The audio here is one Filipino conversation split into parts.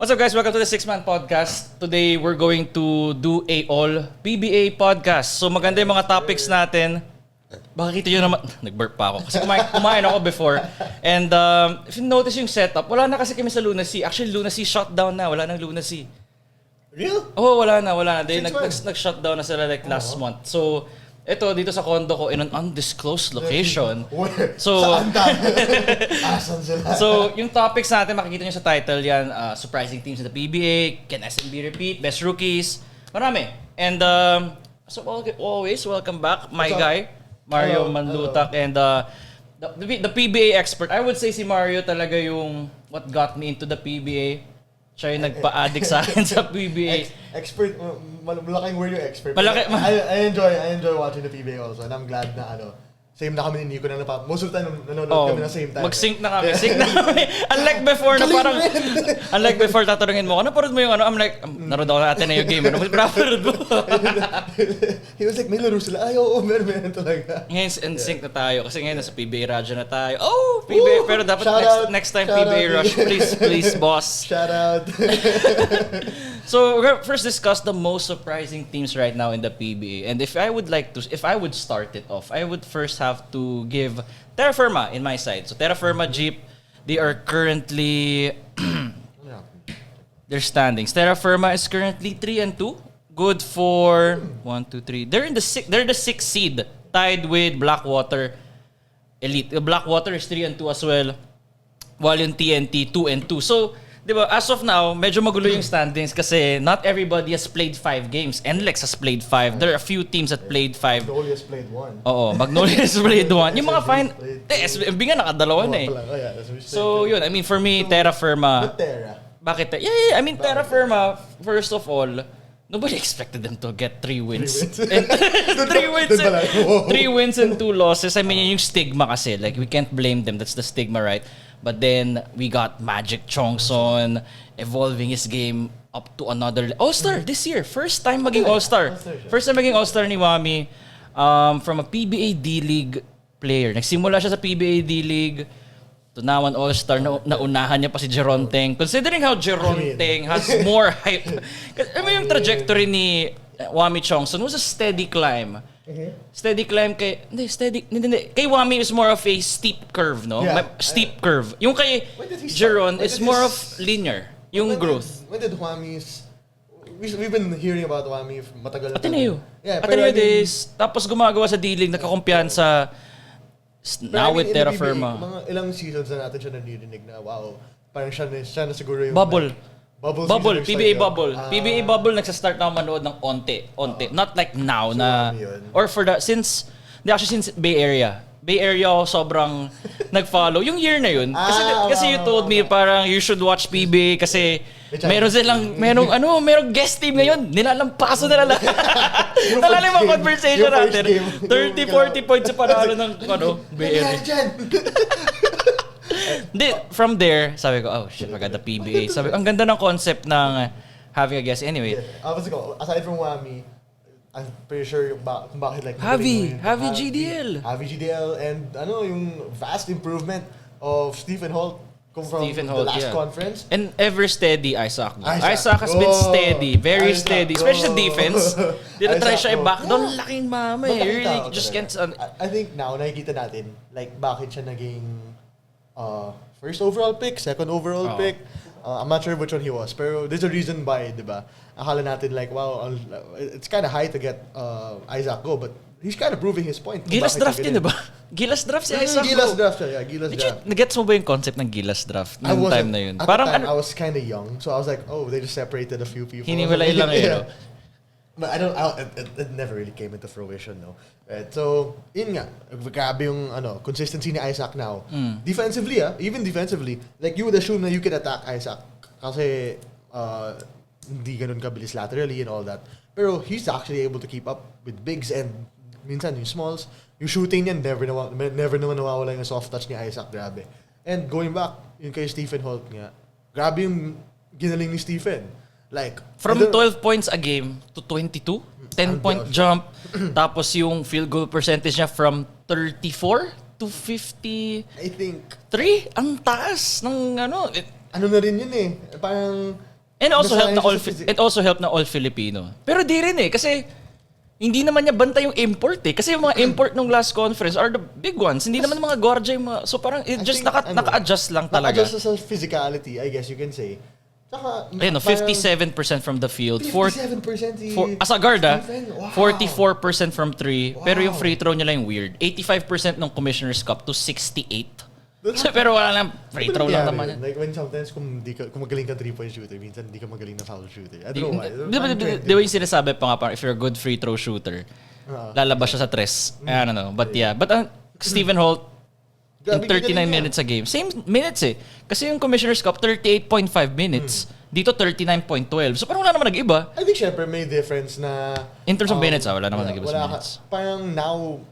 What's up guys? Welcome to the 6-Man Podcast. Today we're going to do a all PBA podcast. So maganda yung mga topics natin. Baka kita nyo naman, nag-burp pa ako. Kasi kumain ako before. And if you notice yung setup, wala na kasi kami sa Lunacy. Actually, Lunacy shut down na. Wala nang Lunacy. Real? Oo, wala na. Nag-shutdown na sila like last month. So, ito, dito sa condo ko in an undisclosed location. So, saan tayo? Asan sila? So, yung topics natin, makikita nyo sa title yan, surprising teams in the PBA, can SMB repeat, best rookies, marami. And, so always, welcome back, my guy, Mario Manlutak, and the PBA expert. I would say si Mario talaga yung what got me into the PBA. Siya yung nagpa-addict sa akin sa PBA. Expert, malaking word yung expert. I enjoy watching the PBA also, and I'm glad na same na kami ni Nico na most of the time nanonood kami na same time. Mag-sync na kami. Sync na kami. Unlike before na parang unlike before tatanungin mo, ano parod mo yung I'm like, naroon ako natin na yung game. Ano parod mo? He was like, may laro sila. Ay, oo, meron talaga. Ngayon, sync na tayo. Kasi ngayon, nasa PBA Raja na tayo. Oh, PBA. Pero dapat next time PBA Rush. Please, boss. Shout out. So, we're gonna first discuss the most surprising teams right now in the PBA. And if I would start it off, I would first have to give Terra Firma in my side. So, Terra Firma Jeep, they are currently their standings. Terra Firma is currently 3-2. Good for 1, 2, 3. They're the 6th seed, tied with Blackwater Elite. Blackwater is 3-2 as well, while yung TNT 2-2. So, di ba, as of now, medyo magulo yung standings kasi not everybody has played 5 games. NLEX has played 5. There are a few teams that played 5. Magnolia has played 1. Oo, Magnolia has played 1. Yung mga fine... SMB nga nakadalawa na eh. So, yun. I mean, for me, Terra Firma... But Terra? Bakit? Yeah. I mean, Terra Firma, first of all, nobody expected them to get 3 wins. 3 wins and 2 losses. I mean, yung stigma kasi. Like, we can't blame them. That's the stigma, right? But then, we got Magic Chongson evolving his game up to another... All-Star this year. First time maging All-Star. First time maging All-Star ni Wami from a PBA D-League player. Nagsimula siya sa PBA D-League to now an All-Star. Naunahan niya pa si Geronteng. Considering how Geronteng has more hype. I mean, yung trajectory ni Wami Chongson was a steady climb. Steady climb kay... Hindi. Kay Wami is more of a steep curve, no? Yeah. Steep curve. Yung kay Geron is more of linear. Yung growth. When did Wami's... We've been hearing about Wami matagal na. Ateneo. Yeah, Ateneo days. Tapos gumagawa sa D-League, nakakumpiyansa. Now with Terra Firma. Mga ilang seasons na natin siya naririnig na, wow, parang siya na siguro yung... Bubble, PBA like, Bubble. PBA Bubble nagsastart na ako manood ng onte. Not like now na... Or for the... Since Bay Area. Bay Area ako sobrang nag-follow. Yung year na yun. Kasi you told me parang you should watch PBA kasi merong guest team ngayon. Nilalampaso nila lahat. Nalala yung mga conversation natin. 30-40 points sa panalo ng Bay Area. Hindi, from there, sabi ko, oh shit, maganda PBA. Sabi ko, ang ganda ng concept ng having a guest. Anyway. Aside from Wami, I'm pretty sure kung bakit like... Javi GDL. Javi GDL and yung vast improvement of Stephen Holt from the last conference. And ever steady Isaac. Isaac has been steady, very steady. Especially sa defense. Try siya i-backdown. Laking mama eh. Really just can't... I think now, nakikita natin, like, bakit siya naging first overall pick, second overall pick. I'm not sure which one he was, pero there's a reason why, di ba? Akala natin like, wow, it's kind of high to get Isaac Go, but he's kind of proving his point. Gilas draft yun, di ba? Gilas draft si Isaac Go. Gilas draft siya, yeah. Gilas draft. Nagets mo ba yung concept ng Gilas draft noong time na yun? At the time, I was kind of young, so I was like, oh, they just separated a few people. Hiniwalay lang eh, no? But it never really came into fruition, no? So, yun nga, grabe yung consistency ni Isaac now. Defensively, even defensively, like you would assume na you can attack Isaac kasi hindi ganun kabilis laterally and all that. Pero he's actually able to keep up with bigs and minsan yung smalls. Yung shooting niyan, never naman nawawala yung soft touch ni Isaac, grabe. And going back, yung kay Stephen Holt nga, grabe yung ginaling ni Stephen. Like, from 12 points a game to 22, 10-point jump. Tapos yung field goal percentage niya from 34 to 50. I think 3? Ang taas ng ano na rin yun eh. Parang And also help na Nasanay siya sa all Filipino. Pero di rin kasi hindi naman niya banta yung import kasi yung mga import nung last conference are the big ones. Hindi naman mga Gorja yung mga, so parang it just naka-adjust lang talaga. Naka-adjust sa physicality, I guess you can say. Saka, 57% from the field. 57% as a guard, wow. 44% from 3. Wow. Pero yung free throw niya lang yung weird. 85% ng Commissioner's Cup to 68. So, pero wala lang, free throw lang naman. Like when sometimes kung magaling ka 3-point shooter, minsan hindi ka magaling na foul shooter. I don't know why. Di ba yung sinasabi pa nga parang if you're a good free throw shooter, lalabas siya sa tres. I don't know. But yeah. But Stephen Holt, in 39 minutes a game. Same minutes Kasi yung Commissioner's Cup, 38.5 minutes. Dito, 39.12. So parang wala naman nag-iba. I think syempre may difference na... In terms of minutes, wala naman nag-iba sa minutes. Parang now,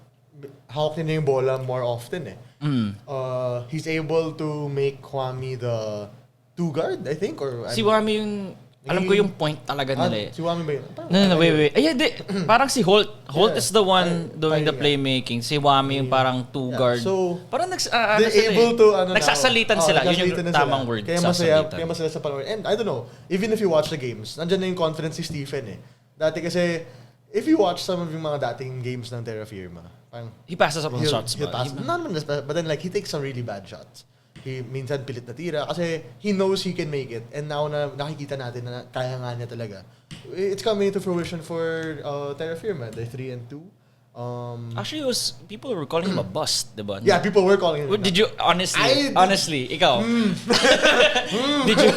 hawak niya yung bola more often he's able to make Kwame the 2 guard, I think, or si Kwame yung alam ko yung point talaga nila Si Kwame ba yun? No, wait. Parang si Holt is the one doing the playmaking. Si Kwame yung parang 2 guard. So, parang they're able to nagsasalitan sila. Yun yung tamang word. Kaya masaya sa panahon. And I don't know, even if you watch the games, nandyan na yung confidence si Stephen Dati kasi, if you watch some of yung mga dating games ng Terra Firma, he passes up on shots ba? But then like he takes some really bad shots. He minsan pilit na tira kasi he knows he can make it. And now na nakikita natin na kaya nga niya talaga. It's coming to fruition for Terra Firma. They're 3-2. Actually, people were calling him a bust, diba? Yeah, people were calling him. Did you honestly, ikaw? Did you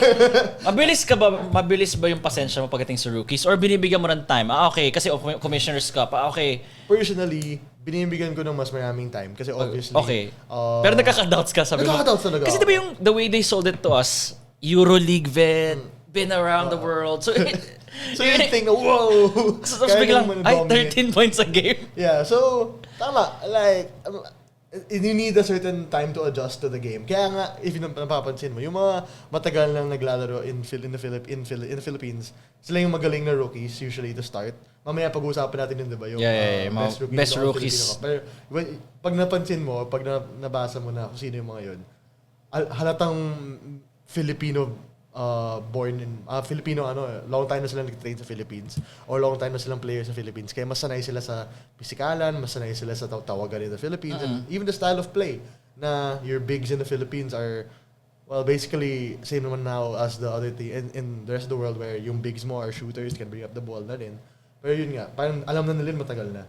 mabilis ba yung pasensya mo pagdating sa rookies or binibigyan mo ng time? Okay, kasi Commissioner's Cup. Okay. Personally, binibigyan ko ng mas maraming time kasi obviously. Okay. Pero nagkaka-doubts ka, sabi mo. Nagkaka-doubts talaga. Kasi diba yung the way they sold it to us, EuroLeague vet, been around the world. So you think, whoa! So tapos biglang, 13 points a game. Yeah, so, tama. Like, you need a certain time to adjust to the game. Kaya nga, if napapansin mo, yung mga matagal lang naglalaro in the Philippines, sila yung magaling na rookies usually to start. Mamaya pag-uusapan natin yun, diba? Yung best rookies. Pero pag napansin mo, pag nabasa mo na kung sino yung mga yun, halatang Filipino Filipino long time na silang nag-train sa Philippines or long time na silang players sa Philippines kaya mas sanay sila sa pisikalan, mas sanay sila sa tawagan in the Philippines and even the style of play na your bigs in the Philippines are basically same naman now as the other team in the rest of the world where yung bigs mo are shooters, can bring up the ball na rin. Pero yun nga, parang alam na nila matagal na.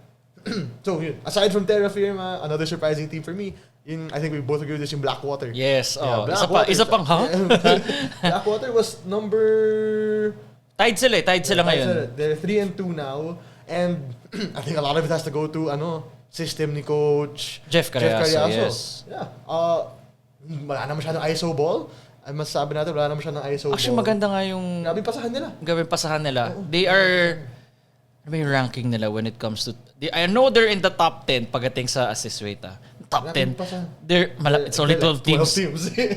So yun, aside from Terra Firma, another surprising team for me, I think we both agree with this, yung Blackwater. Yes. Yeah, isa pang Blackwater was number... Tied sila ngayon. They're 3-2 now. And I think a lot of it has to go to system ni Coach Jeff Carriazo. Yes. Yeah. Wala naman siya ng ISO ball. Ay masasabi natin, wala naman siya ng ISO ball. Actually, maganda nga yung... Grabe pasahan nila. They are... Ano ba yung ranking nila when it comes to... I know they're in the top 10 pagdating sa assist rate. Top 10. It's only 12 teams.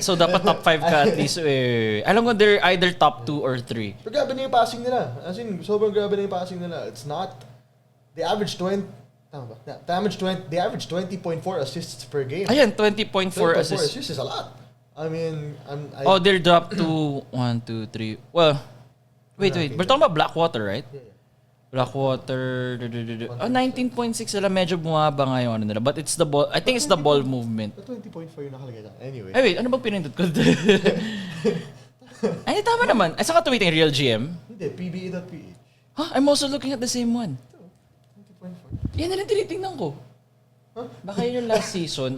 So dapat top 5 ka at least. Alam ko they're either top 2 or 3. Pero grabe na yung passing nila. As in, sobrang grabe na yung passing nila. It's not... They average 20... Tama ba? They average 20.4 assists per game. Ayan, 20.4 assists. 20.4 assists is a lot. I mean... they're dropped to 1, 2, 3... Well... Wait. We're talking about Blackwater, right? Yeah. Blackwater, 19.6 sila, medyo bumaba nga yung nila. But it's the ball, I think it's the ball movement. 20.4 yung nakalagay lang. Anyway. Ay, wait, ano bang pinindot ko? Ay, tama naman. Ay, saan ka tumiting? Real GM? Hindi, PBA.ph. Huh? I'm also looking at the same one. 20.4. Yan na lang tinitingnan ko. Huh? Baka yun yung last season.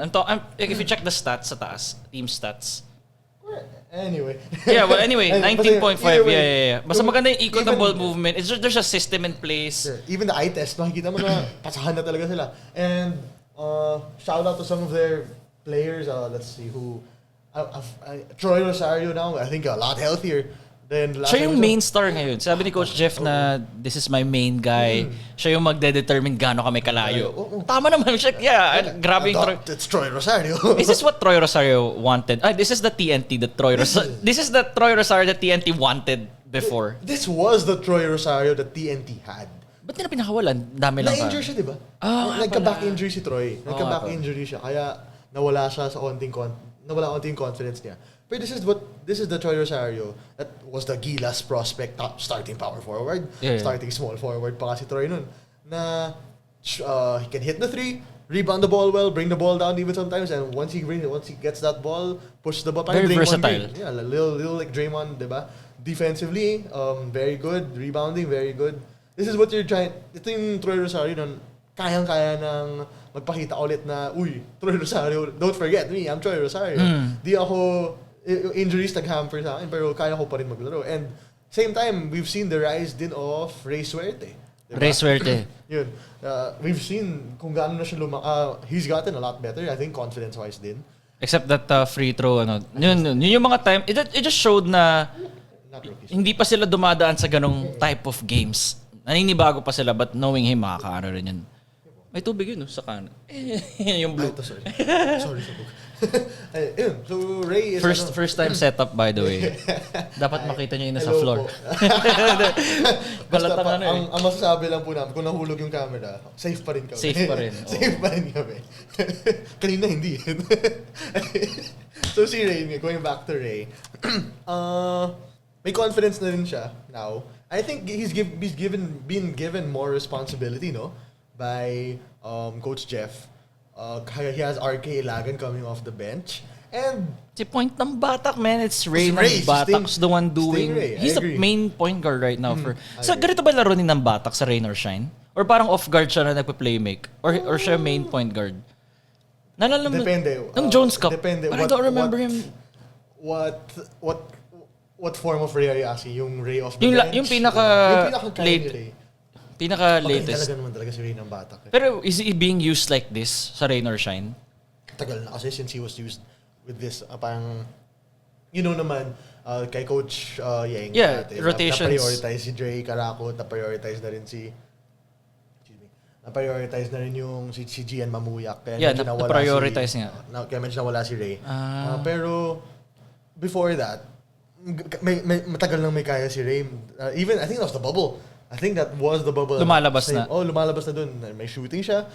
If you check the stats sa taas, team stats. Anyway. Yeah, well, anyway, 19.5. Yeah. Basta maganda yung ikot ng ball movement. It's just, there's a system in place. Sure. Even the eye test, makikita mo na pasahan na talaga sila. And shout out to some of their players. Let's see who. Troy Rosario now, I think a lot healthier than last. Siya yung main star ngayon. Sabi ni Coach Jeff na this is my main guy. Siya yung magde-determine gaano kami kalayo. Tama naman siya. Yeah, grabe yung It's Troy Rosario. Is this what Troy Rosario wanted? This is the TNT that This is the Troy Rosario that TNT wanted before. This was the Troy Rosario that TNT had. Ba't nila pinakawalan? Dami lang pa. Na-injure siya, di ba? Nagka-back injury si Troy. Nagka-back injury siya. Kaya nawala siya sa konting confidence niya. But this is the Troy Rosario that was the Gilas prospect, top starting power forward, starting small forward pa kasi Troy nun. Na he can hit the three, rebound the ball well, bring the ball down even sometimes, and once he gets that ball, push the ball. Very versatile. Yeah, little like Draymond, diba? Defensively, very good. Rebounding, very good. This is what you're trying. Ito yung Troy Rosario nun, kayang-kaya ng magpakita ulit na, uy, Troy Rosario, don't forget me, I'm Troy Rosario. Di ako, injuries nag-hamper sa akin, pero kaya ko pa rin maglaro. And same time, we've seen the rise din of Ray Suerte. Diba? Ray Suerte. Yun. We've seen kung gaano na siya he's gotten a lot better, I think, confidence-wise din. Except that free throw, yun yung mga time, it just showed na hindi pa sila dumadaan sa ganong type of games. Naninibago pa sila, but knowing him, makakaano rin yun. May tubig yun, sa kanan. Yung blue. Sorry. So Ray is first time setup, by the way. Dapat makita niyo yun sa floor. Basta ang masasabi lang po namin, kung nahulog yung camera, safe pa rin kami. Safe pa rin. Safe pa rin kami. Kanina hindi. So si Ray, going back to Ray, may confidence na rin siya now. I think he's been given more responsibility, no? By Coach Jeff. He has RK Ilagan coming off the bench. And si point ng Batak, man, it's Ray ng Batak's the one doing. He's the main point guard right now. So ganito ba laro ni ng Batak sa rain or shine? Or parang off guard siya na nagpa-playmake? Or siya main point guard? Nalala mo? Depende. Ng Jones Cup. Depende. But I don't remember him. What form of Ray are you asking? Yung Ray off the bench? Yung pinaka-late. Pinaka-latest. Talaga naman talaga si Ray ng Batak. Pero is he being used like this sa rain or shine? Tagal na kasi since he was used with this, parang, naman, kay Coach Yang. Yeah, rotations. Na-prioritize si Dre Caraco, na-prioritize na rin na-prioritize na rin yung si Gian Mamuyak. Kaya na-prioritize nga. Kaya medyo nawala si Ray. Pero, before that, matagal nang may kaya si Ray. Even, I think that was the bubble. I think that was the bubble. Lumalabas na. Lumalabas na dun. May shooting siya.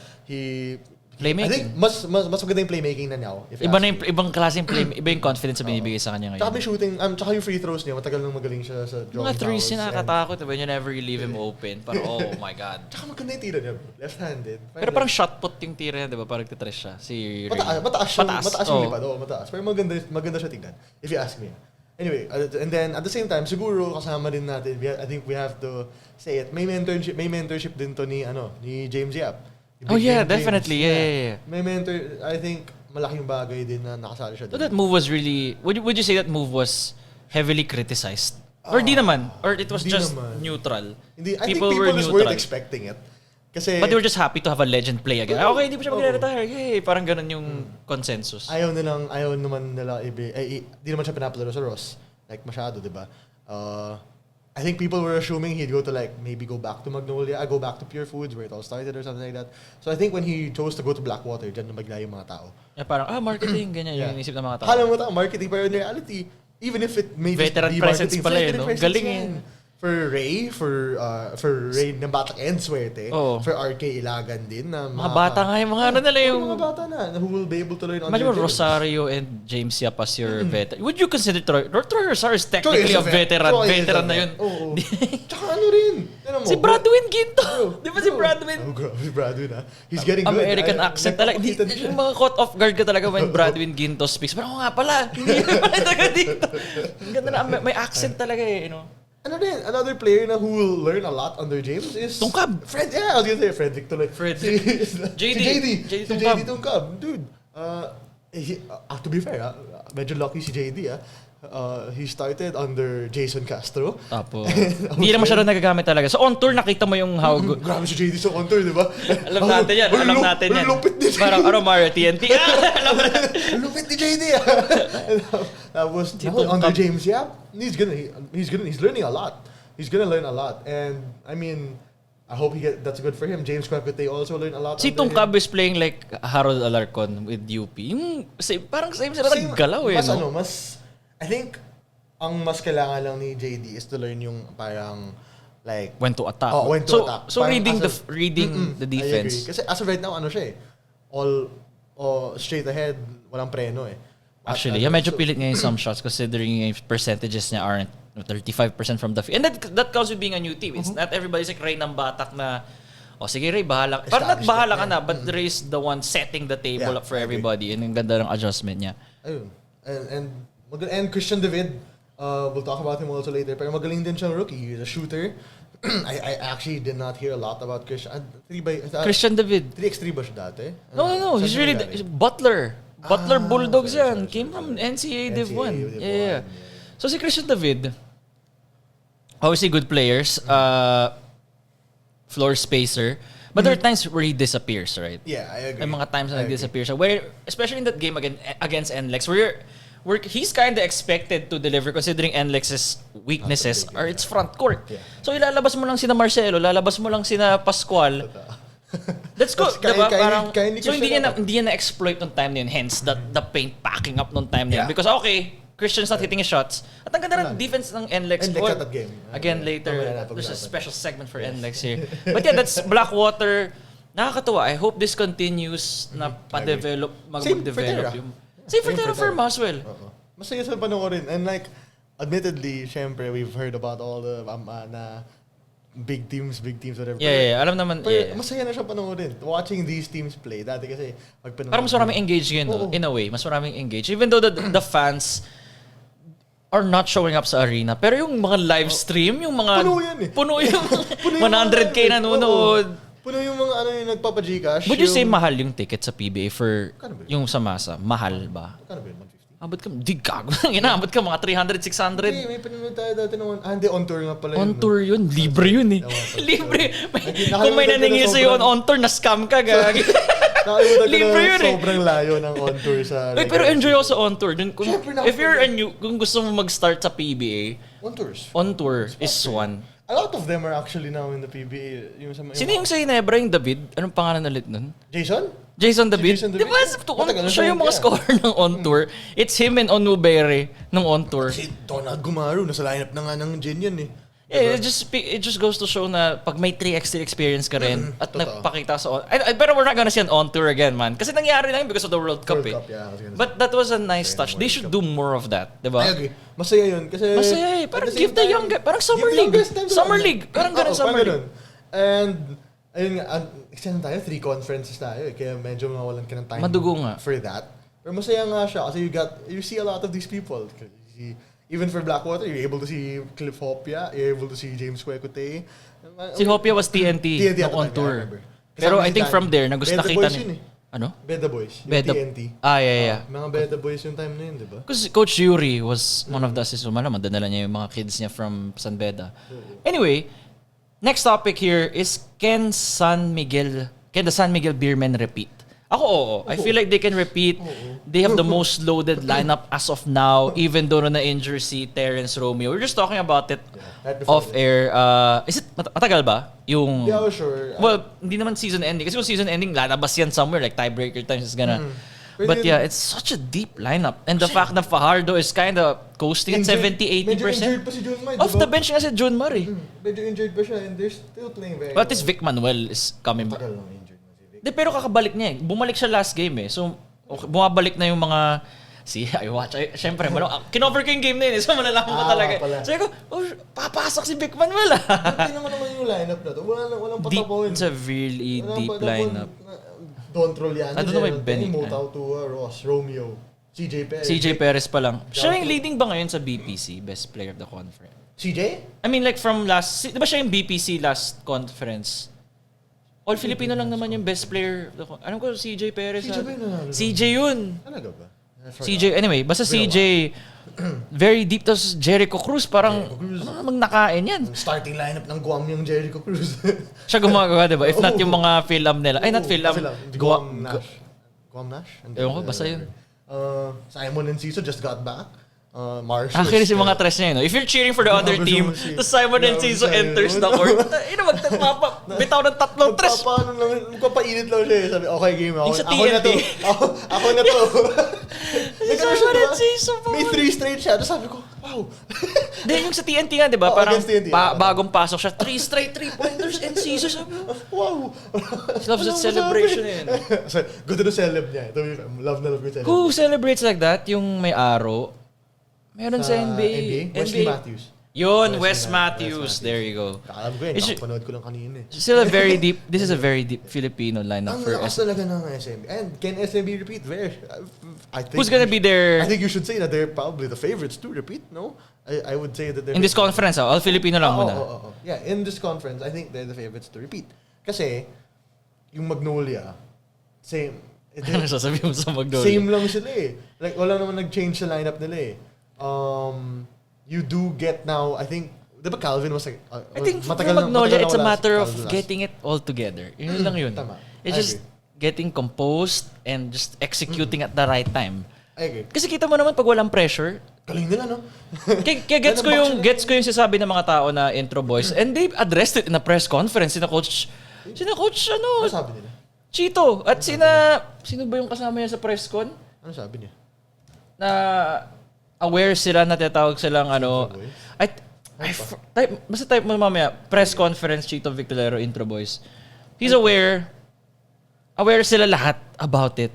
Playmaking. I think mas maganda yung playmaking na now. Ibang klaseng iba yung confidence na binibigay sa kanya ngayon. Tsaka may shooting, tsaka yung free throws niya, matagal nang magaling siya sa drawing mga threes niya nakakatakot when you never leave him open. Parang, oh my God. Tsaka maganda yung tira niya, left-handed. Pero parang shot put yung tira niya, diba? Parang titres siya. Si Ray. Mataas yung lipad. Mataas. Pero maganda siya tignan, if you ask me. Anyway, and then at the same time, siguro kasama din natin, I think we have to say it, may mentorship din to ni James Yap. Oh yeah, definitely. Yeah. May mentor, I think malaking bagay din na nakasali siya. So that move was really, would you say that move was heavily criticized? Or di naman? Or it was just neutral? Hindi, I think people just weren't expecting it. Kasi, but they were just happy to have a legend play again. Okay, hindi pa siya mag-retire. Yay! Parang ganun yung consensus. Ayaw naman nila di naman siya pinapalaro sa Ross. Like masyado, di ba? I think people were assuming he'd go to maybe go back to Magnolia, go back to Pure Foods where it all started or something like that. So I think when he chose to go to Blackwater, dyan na magla yung mga tao. Yeah, parang, marketing, ganyan yung inisip ng mga tao. Hala mo marketing, pero in reality, even if it may veteran just be presence marketing, pala yun, no? Galing yun. For Ray ng Batak and Suerte, for RK Ilagan din na mga bata nga yung mga nila yung mga bata na who will be able to learn on their terms. Rosario and James Yap as your veteran. Would you consider Troy Rosario is technically a veteran na yun. Oo. Tsaka rin. Si Bradwin Ginto. Di ba si Bradwin? Si Bradwin He's getting good. American accent talaga. Yung mga caught off guard ka talaga when Bradwin Ginto speaks. Parang nga pala. Hindi naman talaga dito. Ganda na. May accent talaga Another player who will learn a lot under James is Tungkab. I was gonna say Frederick tuloy. JD Tungkab. Dude, to be fair, medyo lucky si JD. He started under Jason Castro. Tapos, hindi naman siya nagagamit talaga. So on tour, nakita mo yung how good. Grabe si JD sa on tour, di ba? Alam natin yan. Lupit ni JD. Parang Mario TNT. Lupit ni JD. That was under James Yap. He's learning a lot. He's gonna learn a lot. And I mean, I hope that's good for him. James Kwakute also learned a lot. Si Tungkab is playing like Harold Alarcon with UP. Parang same sila naggalaw I think ang mas kailangan lang ni JD is to learn yung parang like when to attack. When to attack. So reading the defense. Kasi as of right now siya all straight ahead, walang preno Actually, medyo pilit nga yung some shots considering yung percentages niya aren't 35% from the field. And that comes with being a new team. It's not everybody's like Ray ng batak na, sige Ray, bahala. Parang not bahala ka na, but Ray's the one setting the table up for everybody. And ang ganda ng adjustment niya. Ayun. And Christian David, we'll talk about him also later, pero magaling din siyang rookie. He's a shooter. I actually did not hear a lot about Christian. Christian David. 3x3 ba siya dati? No. He's really Butler. Butler Bulldogs yan. Came from NCAA Div 1. Yeah. So si Christian David, obviously good players, floor spacer, but there are times where he disappears, right? Yeah, I agree. May mga times na nag-disappear siya. Where, especially in that game against NLEX, where he's kind of expected to deliver considering NLEX's weaknesses are its front court. Yeah. So ilalabas mo lang sina Marcelo, lalabas mo lang sina Pascual. Let's go. Diba? Parang, so hindi niya na-exploit nung time na yun. Hence, the paint packing up nung time na yun. Because Christian's not hitting his shots. At ang ganda ng defense ng NLEX. NLEX at that game. Again, later, there's a special segment for NLEX here. But yeah, that's Blackwater. Nakakatuwa. I hope this continues na pa-develop, mag-develop yung... Same for Terra Firma as well. Masaya sa panoorin. And like, admittedly, syempre, we've heard about all the na big teams, whatever. Yeah. Alam naman, pero masaya na siya panoorin. Watching these teams play. Dati kasi, parang mas maraming engage yun, no? In a way. Mas maraming engage. Even though the fans are not showing up sa arena. Pero yung mga live stream, yung mga... Puno yan eh. Puno yung 100K nanonood. Puno yung mga yung nagpapa-Gcash. Would you say mahal yung ticket sa PBA for yung sa masa? Mahal ba? Kano ba yun? 150? Abot ka, di gago. Inaabot ka mga 300, 600. Hindi, may pinanood tayo dati naman. Hindi, on tour nga pala yun. On tour yun. Libre yun eh. Libre. Kung may naningil sa'yo on tour, na-scam ka, gag. Libre yun eh. Sobrang layo ng on tour sa... Pero enjoy ako sa on tour. If you're kung gusto mo mag-start sa PBA, on tour is one. A lot of them are actually now in the PBA. Sino yung sa Ginebra, yung David? Anong pangalan ulit nun? Jason David? Di ba? Siya yung mga scorer ng on tour. It's him and Onubere ng on tour. Si Donald Gumaru, nasa lineup na nga ng Gin yan eh. Yeah, it just goes to show na pag may 3x3 experience ka rin at nagpakita sa pero we're not gonna see an on tour again, man. Kasi nangyari lang because of the World Cup eh. But that was a nice touch. They should do more of that, di ba? I agree. Masaya yun. Kasi masaya eh. Parang give the young guy. Parang Summer League. Summer League. Parang ganun Summer League. And, ayun nga, extend tayo, 3 conferences tayo eh. Kaya medyo mawalan ka ng time Madugo nga. For that. Pero masaya nga siya kasi you see a lot of these people. Even for Blackwater, you're able to see Cliff Hopia, you're able to see James Kwekute. Si Hopia was TNT on tour. Pero I think from there, nakita ni... Ano? Beda Boys. TNT. Yeah. Mga Beda Boys yung time na yun, di ba? Because Coach Yuri was one of the assistants. Madala niya yung mga kids niya from San Beda. Anyway, next topic here is can the San Miguel Beermen repeat? Ako, I feel like they can repeat. They have the most loaded lineup as of now, even though na-injure si Terrence Romeo. We're just talking about it off-air. Is it matagal ba? Yung... Yeah, sure. Well, hindi naman season ending. Kasi kung season ending, lalabas yan somewhere, like tiebreaker times is gonna... But yeah, it's such a deep lineup. And the fact na Fajardo is kind of coasting at 70-80%. Medyo injured pa si John Mar. Off the bench nga si John Mar eh. Medyo injured pa siya and they're still playing very well. But this Vic Manuel is coming back. Pero kakabalik niya eh. Bumalik siya last game eh. So, bumabalik na yung mga... Siyempre, kinover ko yung game na yun eh. So, malalaman ko talaga. Sabi ko, papasok si Vic Manuel ah. Hindi naman yung lineup na to. Walang patapawin. It's a really deep lineup. Don Troliano, I don't know why Benny. Motau Tua, Ross, Romeo, CJ Perez pa lang. Siya yung leading ba ngayon sa BPC? Best player of the conference. CJ? I mean like from last... Di ba siya yung BPC last conference? All Filipino lang naman yung best player. Anong ko, CJ Perez? CJ yun. Talaga ba? CJ, anyway, basta CJ, very deep. Tapos Jericho Cruz, parang, ano namang nakain yan? Starting lineup ng Guam yung Jericho Cruz. Siya gumagawa, diba? If not yung mga film nila. Ay, not film. Guam Nash. Ewan ko, basta yun. Simon and Ciso just got back. Marshall. Actually, si mga tres niya yun. If you're cheering for the other team, the Simon and Ciso enters the court. Bitaw ng tatlong tres. Magpapainit lang siya. Sabi, okay, game. Ako na to. Ako na to. Simon and Ciso po. May 3 straight siya. Tapos sabi ko, wow. Then yung sa TNT nga, di ba? Oh, Parang against TNT, bagong pasok siya, 3 straight 3-pointers and scissors. Wow. She loves that celebration eh. So, good to the celeb niya. Ito yung love na love ko yung celeb. Who celebrates like that? Yung may arrow? Meron sa NBA. Wesley Matthews. Yun, Wes Matthews. There you go. Alam ko yun, nakapanood ko lang kanina eh. Still a very deep, this is a very deep Filipino lineup Ang for lakas talaga ng SMB. And can SMB repeat? I think Who's gonna be there? I think you should say that they're probably the favorites to repeat, no? I would say that they're... In this conference, all Filipino lang muna. Yeah, in this conference, I think they're the favorites to repeat. Kasi, yung Magnolia, same. Ano sasabihin mo sa Magnolia? Same lang sila eh. Like, wala naman nag-change sa lineup nila eh. You do get now, I think, di ba Calvin was like, I think for Magnolia, it's a matter of getting it all together. Yun lang yun. Tama. It's just getting composed and just executing at the right time. I agree. Kasi kita mo naman pag walang pressure, galing nila, no? kaya gets ko yung sinasabi ng mga tao na intro boys, and they addressed it in a press conference. Sina coach Ano sabi nila? Chito. At sino ba yung kasama niya sa press con? Ano sabi niya? Na aware sila na tinatawag silang basta type mo mamaya, press conference, Chito Victorero, intro boys. He's aware sila lahat about it.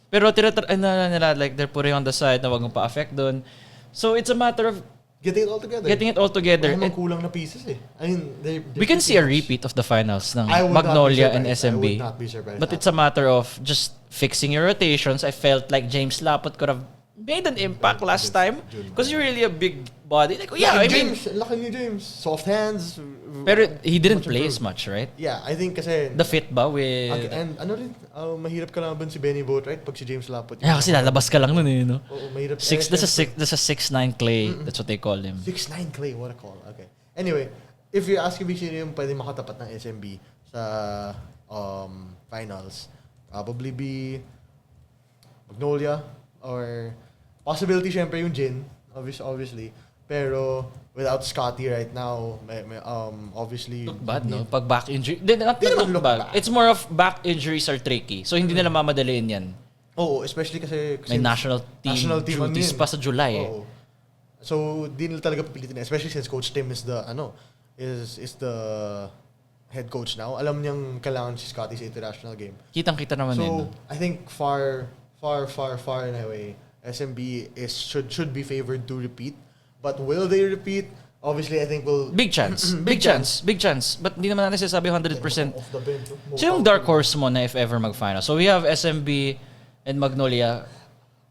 Pero nila, like, they're putting on the side na wag mong pa-affect doon. So it's a matter of getting it all together. And kulang na pieces eh. I mean, we can see a repeat of the finals ng Magnolia and SMB. I would not be surprised. But it's a matter of just fixing your rotations. I felt like James Lapot could have made an impact last time because you're really a big body. Like, James, laki ni James. Soft hands. Pero he didn't play as much, right? Yeah, I think kasi... The fit ba with... And ano rin, mahirap ka laban si Benny Boat, right? Pag si James Lapot. Yeah, kasi lalabas ka lang nun eh, no? Oo, mahirap. That's a 6'9" Clay. That's what they call him. 6'9" Clay, what a call. Okay. Anyway, if you ask me sino yung pwede makatapat ng SMB sa finals, probably be Magnolia or possibility syempre yung Jin, obviously. Pero without Scotty right now, obviously... Look bad, no? Pag back injury... Not look bad. It's more of back injuries are tricky. So hindi nila mamadaliin yan. Oo, especially kasi may national team duties pa sa July eh. So, di nila talaga pipilitin. Especially since Coach Tim is the head coach now. Alam niyang kailangan si Scotty sa international game. Kitang-kita naman yun. So, I think far in a way, SMB should be favored to repeat. But will they repeat? Obviously, I think we'll... Big chance. Big chance. But hindi naman natin sasabi 100%. Off the bench. So yung dark horse mo na if ever mag-final. So we have SMB and Magnolia.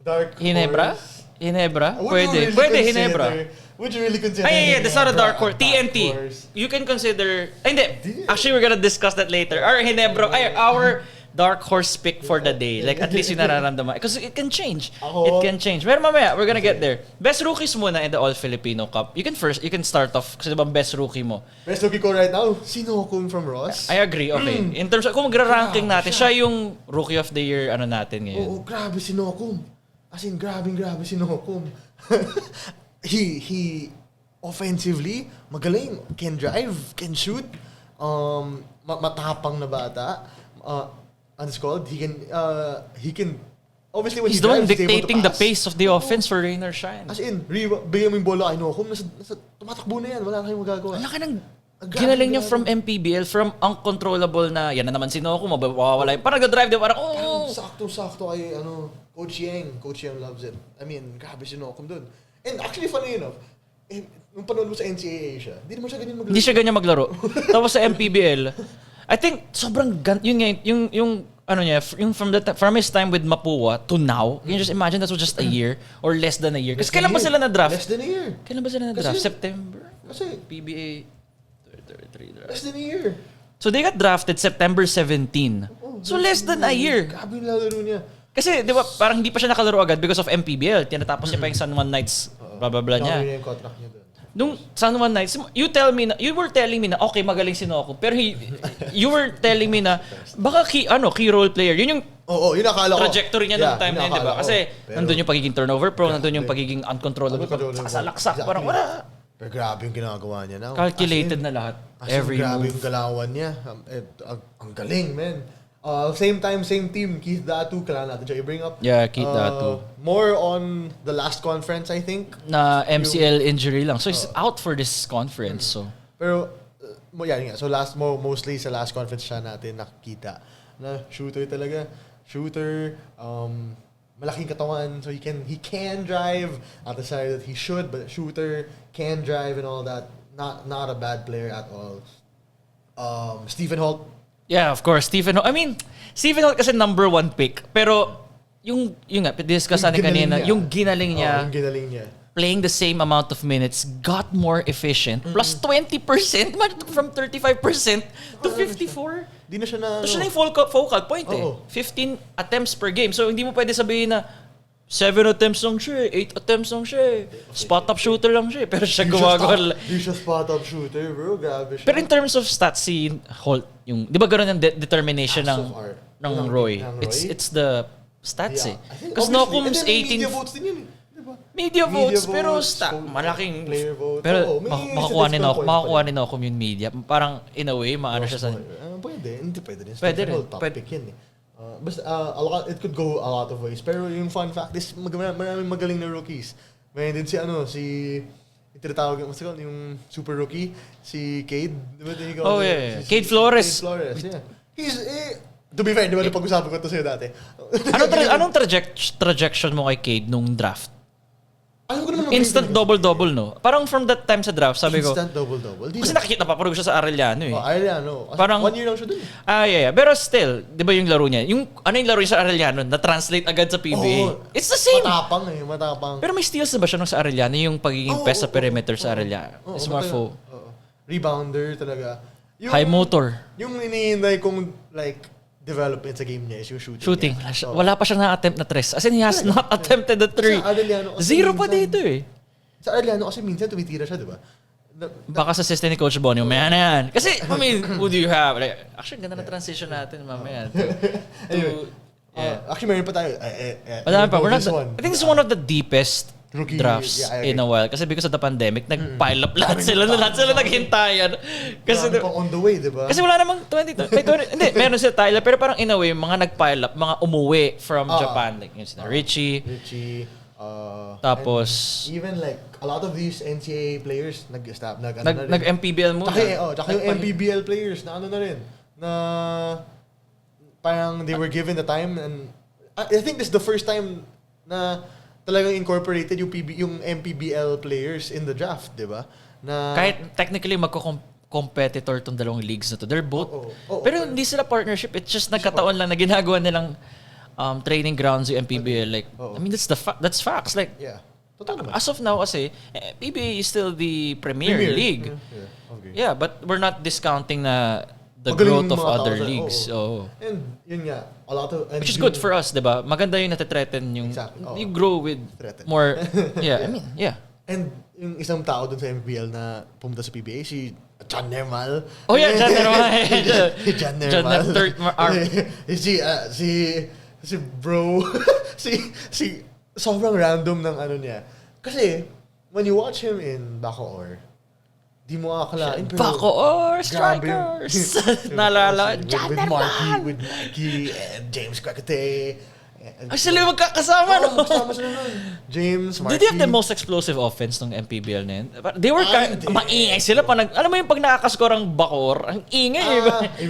Dark Ginebra? Pwede, Ginebra. Would you really consider... Yeah, that's not a dark horse. TNT. You can consider... Hindi. Actually, we're gonna discuss that later. Our dark horse pick for the day. Like, at least yung nararamdaman. Because it can change. It can change. Pero mamaya, we're gonna get there. Best rookies muna in the All-Filipino Cup. You can start off. Kasi diba best rookie mo? Best rookie ko right now, Sinokun from Ross. I agree, okay. In terms of, kung magra-ranking natin, siya yung rookie of the year natin ngayon. Oo, grabe Sinokun. As in, grabe Sinokun. He offensively, magaling. Can drive, can shoot. Matapang na bata. Ano it's called? He can obviously when he's the one dictating the pace of the offense for rain or shine. As in, bigyan mo yung bola kay Nokum, tumatakbo na yan, wala na kayong magagawa. Ang laki ng ginaling niya from MPBL, from uncontrollable na, yan na naman si Nokum, mawawala yun. Parang nag-drive din, parang, sakto kay, Coach Yang. Coach Yang loves it. I mean, grabe si Nokum dun. And actually, funny enough, nung panood mo sa NCAA siya, hindi naman siya ganyan maglaro. Hindi siya ganyan maglaro. Tapos sa MPBL, I think sobrang yung from his time with Mapua to now, can you just imagine that was just a year or less than a year? Kasi kailan ba sila na-draft? Less than a year. Kailan ba sila na-draft? September? Kasi PBA 33 draft. Less than a year. So they got drafted September 17. So less than a year. Grabe yung lalaro niya. Kasi di ba parang hindi pa siya nakalaro agad because of MPBL. Tinatapos niya pa yung San Juan Knights blah niya. Yung contract niya doon. Nung San Juan Knights, you were telling me na okay, magaling si Noco. Pero you were telling me na baka key role player. Yun yung yun akala ko. Trajectory niya nung time na yun, di ba? Kasi nandun yung pagiging turnover pro, nandun yung pagiging uncontrollable. Laksak, parang wala. Pero grabe yung ginagawa niya now. Calculated na lahat. Every grabe move. yung galawan niya. Ang galing, man. Same time, same team. Keith Datu, kailangan natin siya i-bring up. Yeah, Keith Datu. More on the last conference, I think. Na MCL injury lang. So, he's out for this conference. So, pero, yan nga. So, mostly sa last conference siya natin nakikita. Na shooter talaga. Shooter, malaking katawan. So, he can drive. At the side that he should, but shooter, can drive and all that. Not a bad player at all. Stephen Holt. yeah, of course. Stephen Holt kasi number 1 pick. Pero, yung nga, discuss natin kanina, yung ginaling niya, playing the same amount of minutes, got more efficient, plus 20%, from 35% to 54%. Di na siya na... Ito siya na yung focal point eh. 15 attempts per game. So, hindi mo pwede sabihin na 7 attempts lang siya, 8 attempts lang siya. Spot-up shooter lang siya. Pero siya gumagawa. Di siya spot-up shooter, bro. Grabe siya. Pero in terms of stats, si Holt, yung, di ba gano'n yung determination ng Roy? It's the stats eh. Because Nocum's 18... Media votes din yun eh. Diba? Media votes, pero malaking... Player votes. Pero makakuha ni Nocum yung media. Parang in a way, maano siya sa... Pwede. Hindi pwede din. Pwede rin. Top pick yun eh. Basta, it could go a lot of ways. Pero yung fun fact is, maraming magaling na rookies. May din yung tinatawag yung super rookie, si Cade. Diba? Cade Flores. Yeah. He's, to be fair, di ba pag-usapan ko ito sa'yo dati? Anong trajectory mo kay Cade nung draft? Alam ko naman Instant double-double, no? Parang from that time sa draft, sabi ko... Instant double-double? Kasi nakikita pa, parang siya sa Arellano eh. Arellano. Parang, 1 year lang siya dun. Yeah. Pero still, di ba yung laro niya? Ano yung laro niya sa Arellano? Na-translate agad sa PBA. It's the same! Matapang. Pero may steals na ba siya nung sa Arellano? Yung pagiging best sa perimeter sa Arellano? It's more full. Rebounder talaga. High motor. Yung iniintay kong development sa game niya is yung shooting. Wala pa siyang na-attempt na tres. As in, he has not attempted the 3. Zero pa dito eh. Sa Arellano kasi minsan tumitira siya, di ba? Baka sa system ni Coach Bonnie, mamaya na yan. Kasi, who do you have? Actually, ganda na transition natin mamaya. Actually, meron pa tayo. Madami pa. I think this is one of the deepest rookie drafts in a while. Kasi because of the pandemic, nag-pile up lahat sila naghintayan. Kasi pang on the way, di ba? Kasi wala namang 20. Hindi, meron sila Tyler. Pero parang in a way, mga nag-pile up, mga umuwi from Japan. Like yun sila Richie. Tapos... Even a lot of these NCAA players nag-MPBL muna. Tsaka yung MPBL players na na rin. Na parang they were given the time and I think this is the first time na talagang incorporated yung MPBL players in the draft, di ba? Na kahit technically magko-competitor tong dalawang leagues na to. They're both. Pero hindi sila partnership. It's just nagkataon lang na ginagawa nilang training grounds yung MPBL. That's facts. As of now kasi, PBA is still the premier league. Yeah, but we're not discounting na the growth of other leagues. And yun nga, a lot of... Which is good for us, di ba? Maganda yung natitreaten yung... Exactly. You grow with more... Yeah, And yung isang tao dun sa MPBL na pumunta sa PBA, si John Nermal. John Nermal. John Nermal. Si bro. si sobrang random ng niya. Kasi, when you watch him in Bacoor, di mo akalain. Bacoor Strikers! Nalala. John Nermal! With Marky and James Quacate. Actually, magkakasama, no? Kasama sila nun. James, Marky. Did they have the most explosive offense ng MPBL na yun? They were maingay sila. Alam mo yung pag nakakascore ang Bacoor, ang ingay.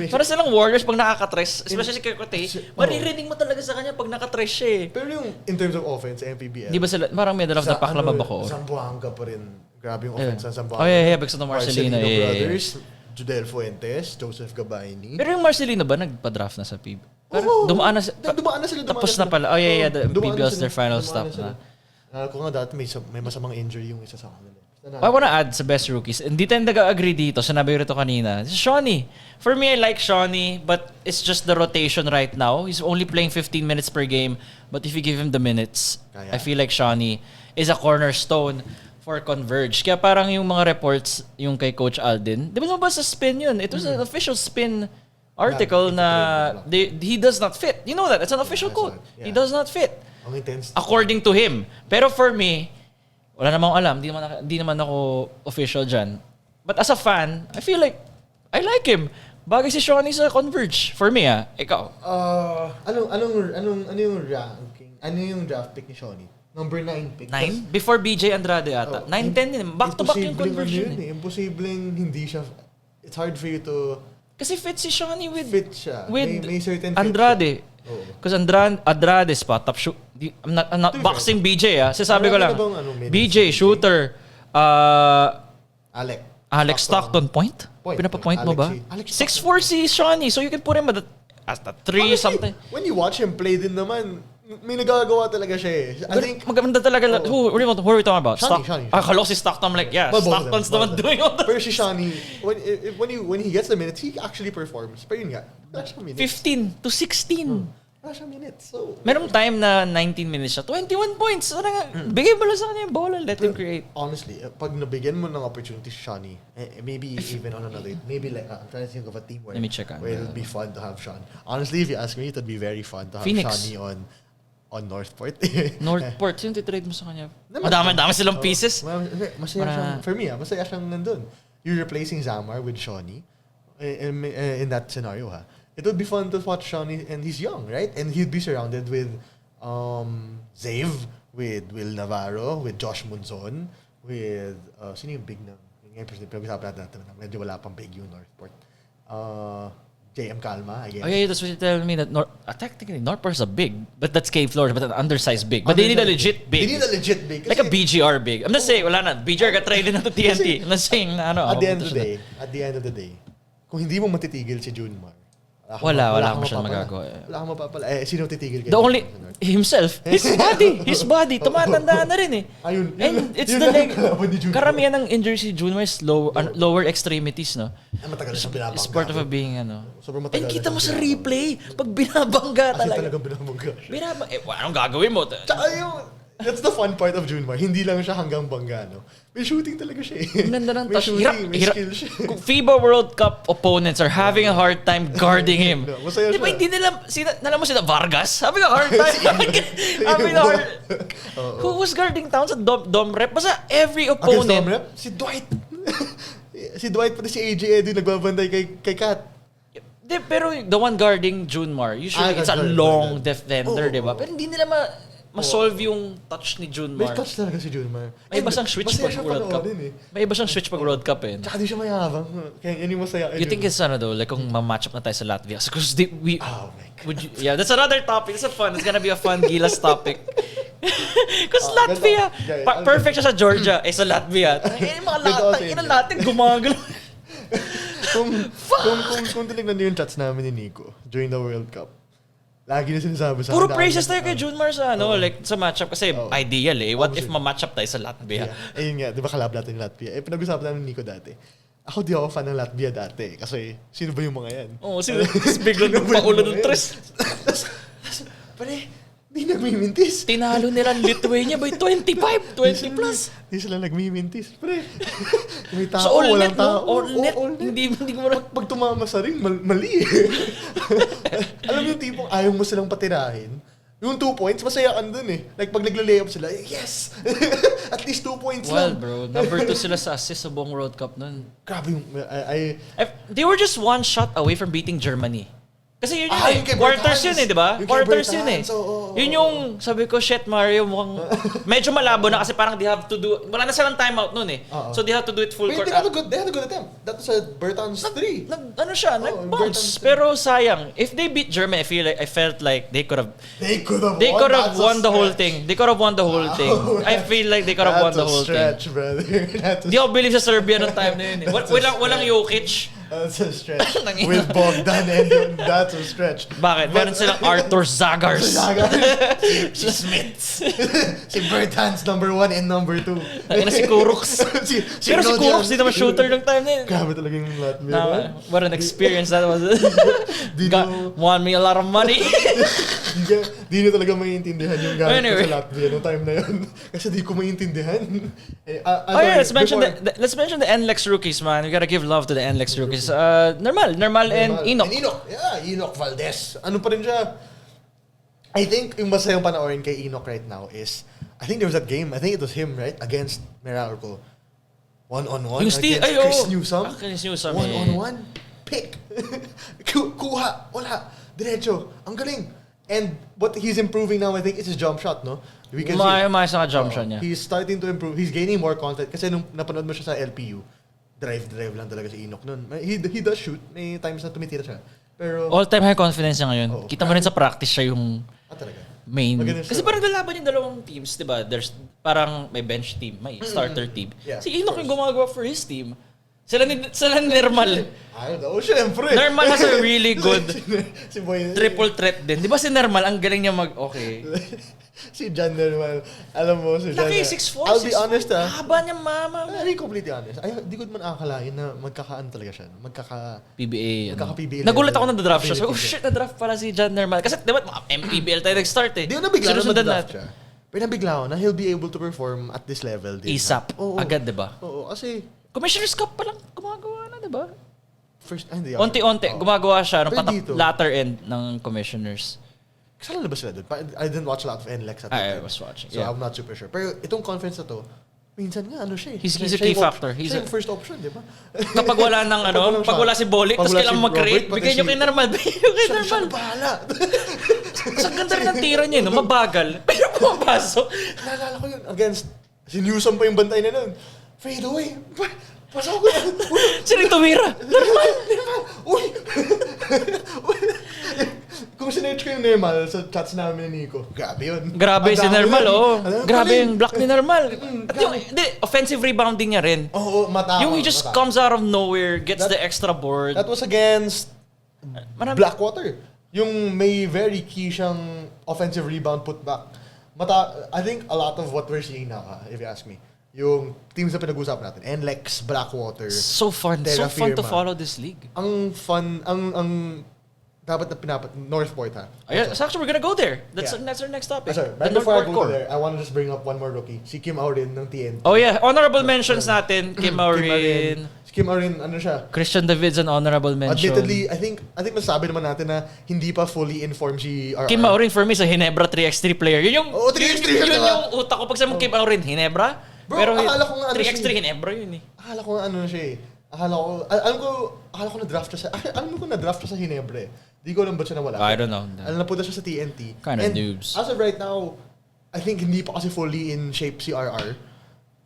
Para silang Warriors pag nakakatres, especially si Quacate, maririnig mo talaga sa kanya pag nakatres siya eh. Pero yung in terms of offense, MPBL. Di ba sila, parang may of the pack lang ba Bacoor? Zamboanga pa rin. Grabe yung offense ng Zamboanga. Because of the Marcelino. Brothers, Judel Fuentes, Joseph Gabayni. Pero yung Marcelino ba nagpa-draft na sa PB? Dumaan na sila. Tapos na pala. The PBL's their final stop na. Kung nga dati may masamang injury yung isa sa kanila. I wanna add sa best rookies. Hindi tayo nag-agree dito. Sinabi ko rito kanina. Shawnee. For me, I like Shawnee, but it's just the rotation right now. He's only playing 15 minutes per game. But if you give him the minutes, I feel like Shawnee is a cornerstone for Converge. Kaya parang yung mga reports yung kay Coach Alden, di ba lumabas sa spin yun? It was an official spin article na he does not fit. You know that. It's an official quote. He does not fit. According to him. Pero for me, wala namang alam. Di naman ako official dyan. But as a fan, I feel like I like him. Bagay si Shawnee sa Converge. For me, ikaw. Ano yung ranking? Ano yung draft pick ni Shawnee? Number 9 pick. 9? Before BJ Andrade ata. 9-10 din. Back-to-back yung Converge yun. Imposibleng hindi siya... It's hard for you to... Kasi fit si Shawnee with... Fit siya. With may certain Andrade. Because Andrade spot top shoot. I'm not boxing BJ Sasabi ko lang. BJ, shooter. Alex Stockton, point? Pinapa-point mo ba? 6'4" si Shawnee. So you can put him as the 3 something. When you watch him play din naman, may nagagawa talaga siya I think... Maganda talaga. Who are we talking about? Shawnee. Akala ko si Stockton. I'm like, yeah, Stockton's naman doing all that. Pero si Shawnee, when he gets the minutes, he actually performs. Pero yun nga, wala siyang minutes. 15 to 16. Wala siyang minutes. So, merong time na 19 minutes siya. 21 points. Bigay mo lang sa kanya yung bola. Let him create. Honestly, pag nabigyan mo ng opportunity si Shawnee, maybe even on another, maybe like, I'm trying to think of a team where, let me check where it would be fun to have Shawn. Honestly, if you ask me, it would be very fun to have Shawnee on Northport. Northport, sino titrade mo sa kanya? Madami silang pieces. Masaya siyang, for me, masaya siyang nandun. You're replacing Zamar with Shawnee in that scenario, It would be fun to watch Shawnee, and he's young, right? And he'd be surrounded with Zave, with Will Navarro, with Josh Munzon, with sino yung big na? Ngayon, pag-usapan natin medyo wala pang big yung Northport. JM Calma, I guess. Oh yeah, that's what you're telling me that technically Northport is a big, but that's Cave Floors, but an undersized big. But they need a legit big. They need a legit big. Like a BGR big. I'm not saying, wala na. BGR got traded na to TNT. I'm not saying, At the end of the day, kung hindi mo matitigil si Junmar, wala mo siya magagawa. Wala kang mapapala. Sino titigil the only, himself. His body. Tumatanda na rin Ayun. And it's the leg. Karamihan ng injury si Junmar is lower extremities, no? Matagal siya binabangga. It's part of a being, Sobrang matagal. And kita mo sa replay, pag binabangga talaga. Kasi talagang binabangga siya. Anong gagawin mo? Tsaka that's the fun part of Junmar. Hindi lang siya hanggang bangga, no? May shooting talaga siya Ang ganda ng touch. May skill siya. Kung FIBA World Cup opponents are having a hard time guarding him. Masaya siya. Di ba hindi nila, nalam mo sila Vargas? Having a hard time. Who was guarding Towns at Dom Rep? Basta every opponent. Against Dom Rep? Si Dwight. Si Dwight pati si AJ Edu nagbabantay kay Kat. Pero the one guarding Junmar, usually it's a long defender, di ba? Pero hindi nila ma-solve yung touch ni Junmar. May touch talaga si Junmar. May iba siyang switch pag World Cup. May iba siyang switch pag World Cup Tsaka di siya mayabang. Kaya yun yung masaya. You think it's though, like kung ma-match up na tayo sa Latvia? Because oh my God. Yeah, that's another topic. It's gonna be a fun Gilas topic. Because Latvia, perfect siya sa Georgia, sa Latvia. Mga Latin gumagalo. Kung tinignan niyo yung chats namin ni Nico during the World Cup, lagi na sinasabi sa puro praises tayo kay Junmar sa like sa matchup kasi ideal What if ma-match up tayo sa Latvia? Ayun nga, di ba kalab natin yung Latvia? Pinag-usapan namin ni Nico dati. Ako di ako fan ng Latvia dati kasi sino ba yung mga yan? Sino? Biglang nagpaulo ng tres. Pare, di nagmimintis. Tinalo nila Lithuania by 25, 20 plus. Di sila nagmimintis. Pre, may tao, so, walang tao. All net. Hindi mo pag tumama sa ring, mali Alam mo yung tipong ayaw mo silang patirahin. Yung 2 points, masaya ka dun Like pag nagle-layup sila, yes! At least 2 points lang. Bro. Number 2 sila sa assist sa buong World Cup nun. Grabe yung... They were just one shot away from beating Germany. Kasi yun quarters yun di ba? Quarters yun Yun yung, sabi ko, shit Mario, mukhang medyo malabo na kasi parang they have to do, wala na silang timeout nun So they have to do it full court. They had a good attempt. That was a Bertans 3. Nag-bounce. Pero sayang, if they beat Germany, I felt like they could have won the whole thing. They could have won the whole thing. I feel like they could have won the whole thing. That's a stretch, brother. Di ako believe sa Serbia nung time na yun Walang Jokic. That's a stretch. With Bogdan and that's a stretch. Bakit? Meron silang Arthur Zagars. Si Smith. Si Bertans number 1 and number 2. Tangina si Kuruks. Pero si Kuruks di naman shooter ng time na yun. Grabe talaga yung Latvia. What an experience that was. Won me a lot of money. Di nyo talaga maintindihan yung gamit ko sa Latvia noong time na yun. Kasi di ko maintindihan. Let's mention the NLEX rookies, man. We gotta give love to the NLEX rookies. Normal and Enoch. Yeah, Enoch Valdez. Ano pa rin siya? I think yung masayang panoorin kay Enoch right now is, I think there was that game, I think it was him, right? Against Meralco. 1-on-1 against Chris Newsom. Chris Newsom. 1-on-1. pick. Kuha. Wala. Diretso. Ang galing. And what he's improving now, I think, is his jump shot, no? Because May sa jump shot niya. He's starting to improve. He's gaining more confidence. Kasi nung napanood mo siya sa LPU, drive lang talaga si Enoch nun. He does shoot. May times na tumitira siya. Pero all-time high confidence niya ngayon. Kita mo rin sa practice siya yung talaga. main. Magaling Kasi siya. parang lalaban yung dalawang teams, di ba? There's parang may bench team, may starter team. Yeah, Si Enoch yung gumagawa for his team. Sila ni Nermal. I don't know, syempre. Nermal has a really good si Boy, triple threat din. Di ba si Nermal, ang galing niya okay. si John Nermal. Alam mo, si John. Laki, 6'4", I'll be honest, haba niya, mama. I'll be completely honest. Di ko man akalain na magkakaan talaga siya. PBA. Magkaka-PBA. Nagulat ako na na-draft siya. So, shit, na-draft pala si John Nermal. Kasi, di ba, MPBL tayo nag-start eh. Di ko nabigla na Sinusundan draft siya. Pero nabigla ako na he'll be able to perform at this level din. ASAP. Agad, di ba? Oo, kasi Commissioner's Cup pa lang gumagawa na, di ba? hindi. Unti-unti, gumagawa siya ng Pero dito, latter end ng Commissioners. kasala na ba sila doon? I didn't watch a lot of NLEX at that I time. was watching. So Yeah. I'm not super sure. Pero itong conference na to, minsan nga siya eh. He's a Siya key yung factor. Siya yung first option, di ba? Kapag wala ng pag wala si Bolik, tapos kailangan mag-create, bigyan nyo kay Normal. Bigyan nyo kay Normal. Siya bahala. Sa ganda rin ng tira niya, no? Mabagal. Pero pumapasok. Naalala ko yun, against, si Newsom pa yung bantay na nun. Fade away. Pasok ko na. Sino yung tumira? Normal. Uy! Kung sinerch ko yung Normal sa chats namin ni Nico, grabe yun. Grabe si Normal, Grabe yung block ni Normal. At yung, offensive rebounding niya rin. Oo, mata. Yung he just comes out of nowhere, gets the extra board. That was against Blackwater. Yung may very key siyang offensive rebound putback. I think a lot of what we're seeing now, if you ask me, yung teams na pinag-usapan natin, NLEX, Blackwater, So fun to Firma. follow this league. Ang fun, ang dapat na Northport ha. So actually, we're gonna go there. That's our next topic. Sorry, The right before I Northport go core. there, I want to just bring up one more rookie. Si Kim Aurin ng TNT. Oh yeah, honorable mentions natin. Kim Aurin. Kim Aurin, ano siya? Christian David's an honorable mention. Admittedly, I think masasabi naman natin na hindi pa fully informed si RR. Kim Aurin for me sa Hinebra 3x3 player. Yun yung 3x3 siya, yun diba? yung utak ko pag sabi mo Kim Aurin, Hinebra. Bro, Pero akala ko nga 3x3 Hinebra yun eh. Akala ko nga ano siya eh. Akala ko na-draft siya sa, alam ko na-draft siya sa Ginebra eh. Di ko alam ba't siya nawala. I don't know. Alam na punta siya sa TNT. Kind of noobs. As of right now, I think hindi pa kasi fully in shape si RR.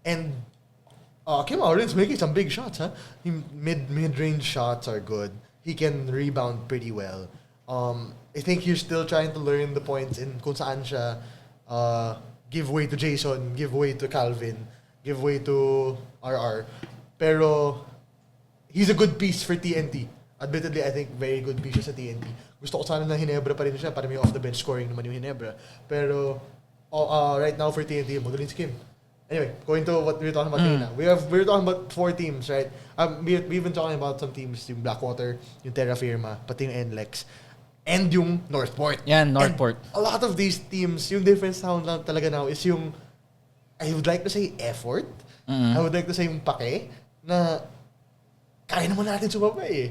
And Kim Aurin's making some big shots, ha? Mid-range shots are good. He can rebound pretty well. I think he's still trying to learn the points in kung saan siya give way to Jason, give way to Calvin, give way to RR. Pero he's a good piece for TNT. Admittedly, I think very good piece siya sa TNT. Gusto ko sana na Ginebra pa rin siya para may off-the-bench scoring naman yung Ginebra. Pero right now for TNT, magaling si Kim. Anyway, going to what we were talking about kanina. We're talking about 4 teams, right? We've been talking about some teams, yung Blackwater, yung Terra Firma, pati yung NLEX, and yung Northport. Yan, Northport. And a lot of these teams, yung difference lang talaga now is yung, I would like to say effort. I would like to say yung pake, na kaya naman natin sumabay eh.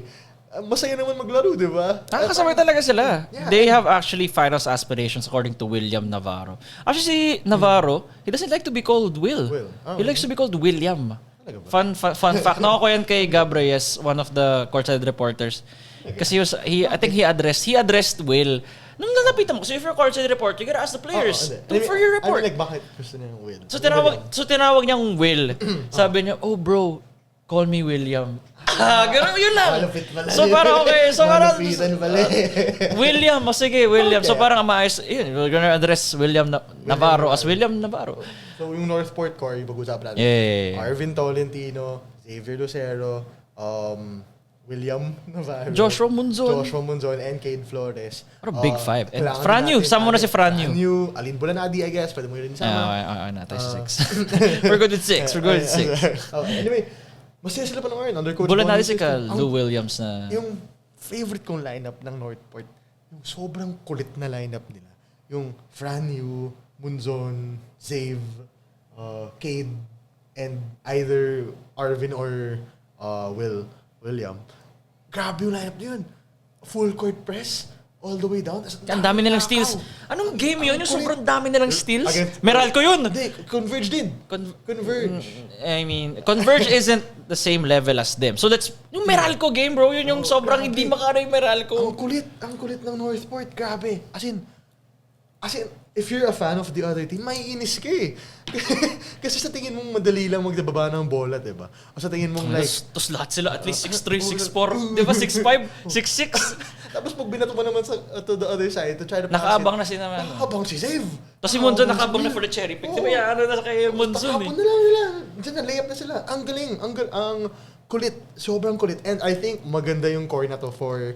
Masaya naman maglaro, di ba? Nakakasabay talaga sila. Yeah. They have actually finals aspirations according to William Navarro. Actually, si Navarro, he doesn't like to be called Will. Oh, He likes to be called William. Talaga ba? Fun fact. Nakuha ko yan kay Gabriel, one of the courtside reporters. Kasi I think he addressed Will. Nung nalapitan mo, so if you're a courtside reporter, you gotta ask the players. For your report. I mean, like, bakit gusto niya yung Will? So tinawag niyang Will. Sabi niya, oh bro, call me William. Ganun yun lang. Malupit pala. So parang okay. So parang Malupitan pala eh. William, sige, William. Okay. So parang maayos, yun, we're gonna address William Navarro as William Navarro. So yung Northport core, yung pag-usapan natin. Yeah. Arvin Tolentino, Xavier Lucero, William Navarro, Joshua Munzon, and Cade Flores. What a big five. And Kailangan Franyu, natin- sama mo na si Franyu. Alin Bulanadi, I guess. Pwede mo yun sama. Tayo sa 6. We're good with 6. We're good with 6. Anyway, masaya sila pa ng under coach. Bulan natin si Bonnie. Lou Williams na... Yung favorite kong lineup ng Northport, yung sobrang kulit na lineup nila. Yung Franyu, Munzon, Zave, Cade, and either Arvin or William. Grabe yung lineup na yun. Full court press. all the way down. Ang dami nilang steals. Anong game yun? Yung sobrang dami nilang steals? Meralco yun! Hindi, Converge din. Converge. I mean, Converge isn't the same level as them. So that's, yung Meralco game, bro, yun yung sobrang hindi makara yung Meralco. Ang kulit ng Northport, grabe. As in, if you're a fan of the other team, maiinis ka eh. Kasi sa tingin mong madali lang magdababa ng bola, diba? O sa tingin mong like... Tapos lahat sila at least 6'3", 6'4", diba? 6'5", 6'6". Tapos pag binato mo naman to the other side to try to pass nakaabang na si naman. Nakaabang si Zave. Tapos si Monzon nakaabang na for the cherry pick. Diba ano na kay Monzon eh. Takapon na lang nila. Diyan na, layup na sila. Ang galing. Ang kulit. Sobrang kulit. And I think maganda yung core na to for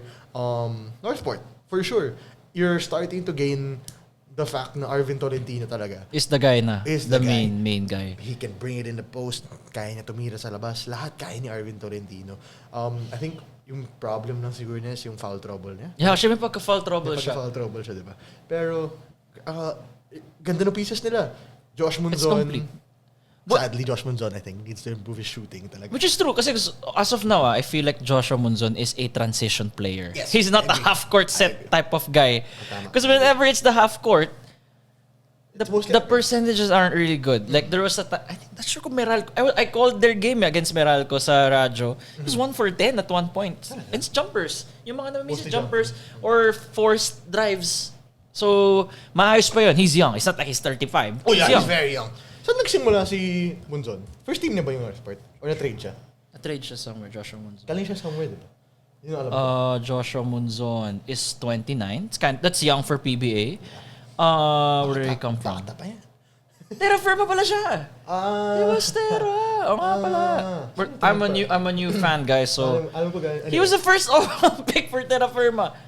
Northport. For sure. You're starting to gain the fact na Arvin Tolentino talaga. Is the guy na. Is the the guy. main guy. He can bring it in the post. Kaya niya tumira sa labas. Lahat kaya ni Arvin Tolentino. I think yung problem lang siguro niya is yung foul trouble niya. Yeah, actually may pagka-foul trouble siya. Pagka-foul trouble siya, di ba? Pero, ganda ng pieces nila. Josh Munzon. It's complete. Sadly, Josh Munzon, I think, needs to improve his shooting talaga. Which is true, kasi as of now, I feel like Joshua Munzon is a transition player. Yes, He's not a half-court set type of guy. Because whenever it's the half-court, the percentages aren't really good. Like, there was I think, not sure kung Meralco. I called their game against Meralco sa radyo. It was 1 for 10 at one point. It's jumpers. Yung mga na-miss jumpers or forced drives. So, maayos pa yun. He's young. It's not like he's 35. Oh yeah, he's he's very young. Saan nagsimula si Munzon? First team niya ba yung Northport? Or na-trade siya? Na-trade siya somewhere, Joshua Munzon. Galing siya somewhere, di ba? Yun ang alam ko. Joshua Munzon is 29. That's young for PBA. Where did he come from? Bata pa yan. Terra Firma pala siya. He was Terra. Oo nga pala. I'm a new fan, guys. So Alam ko guys. he was the first overall pick for Terra Firma.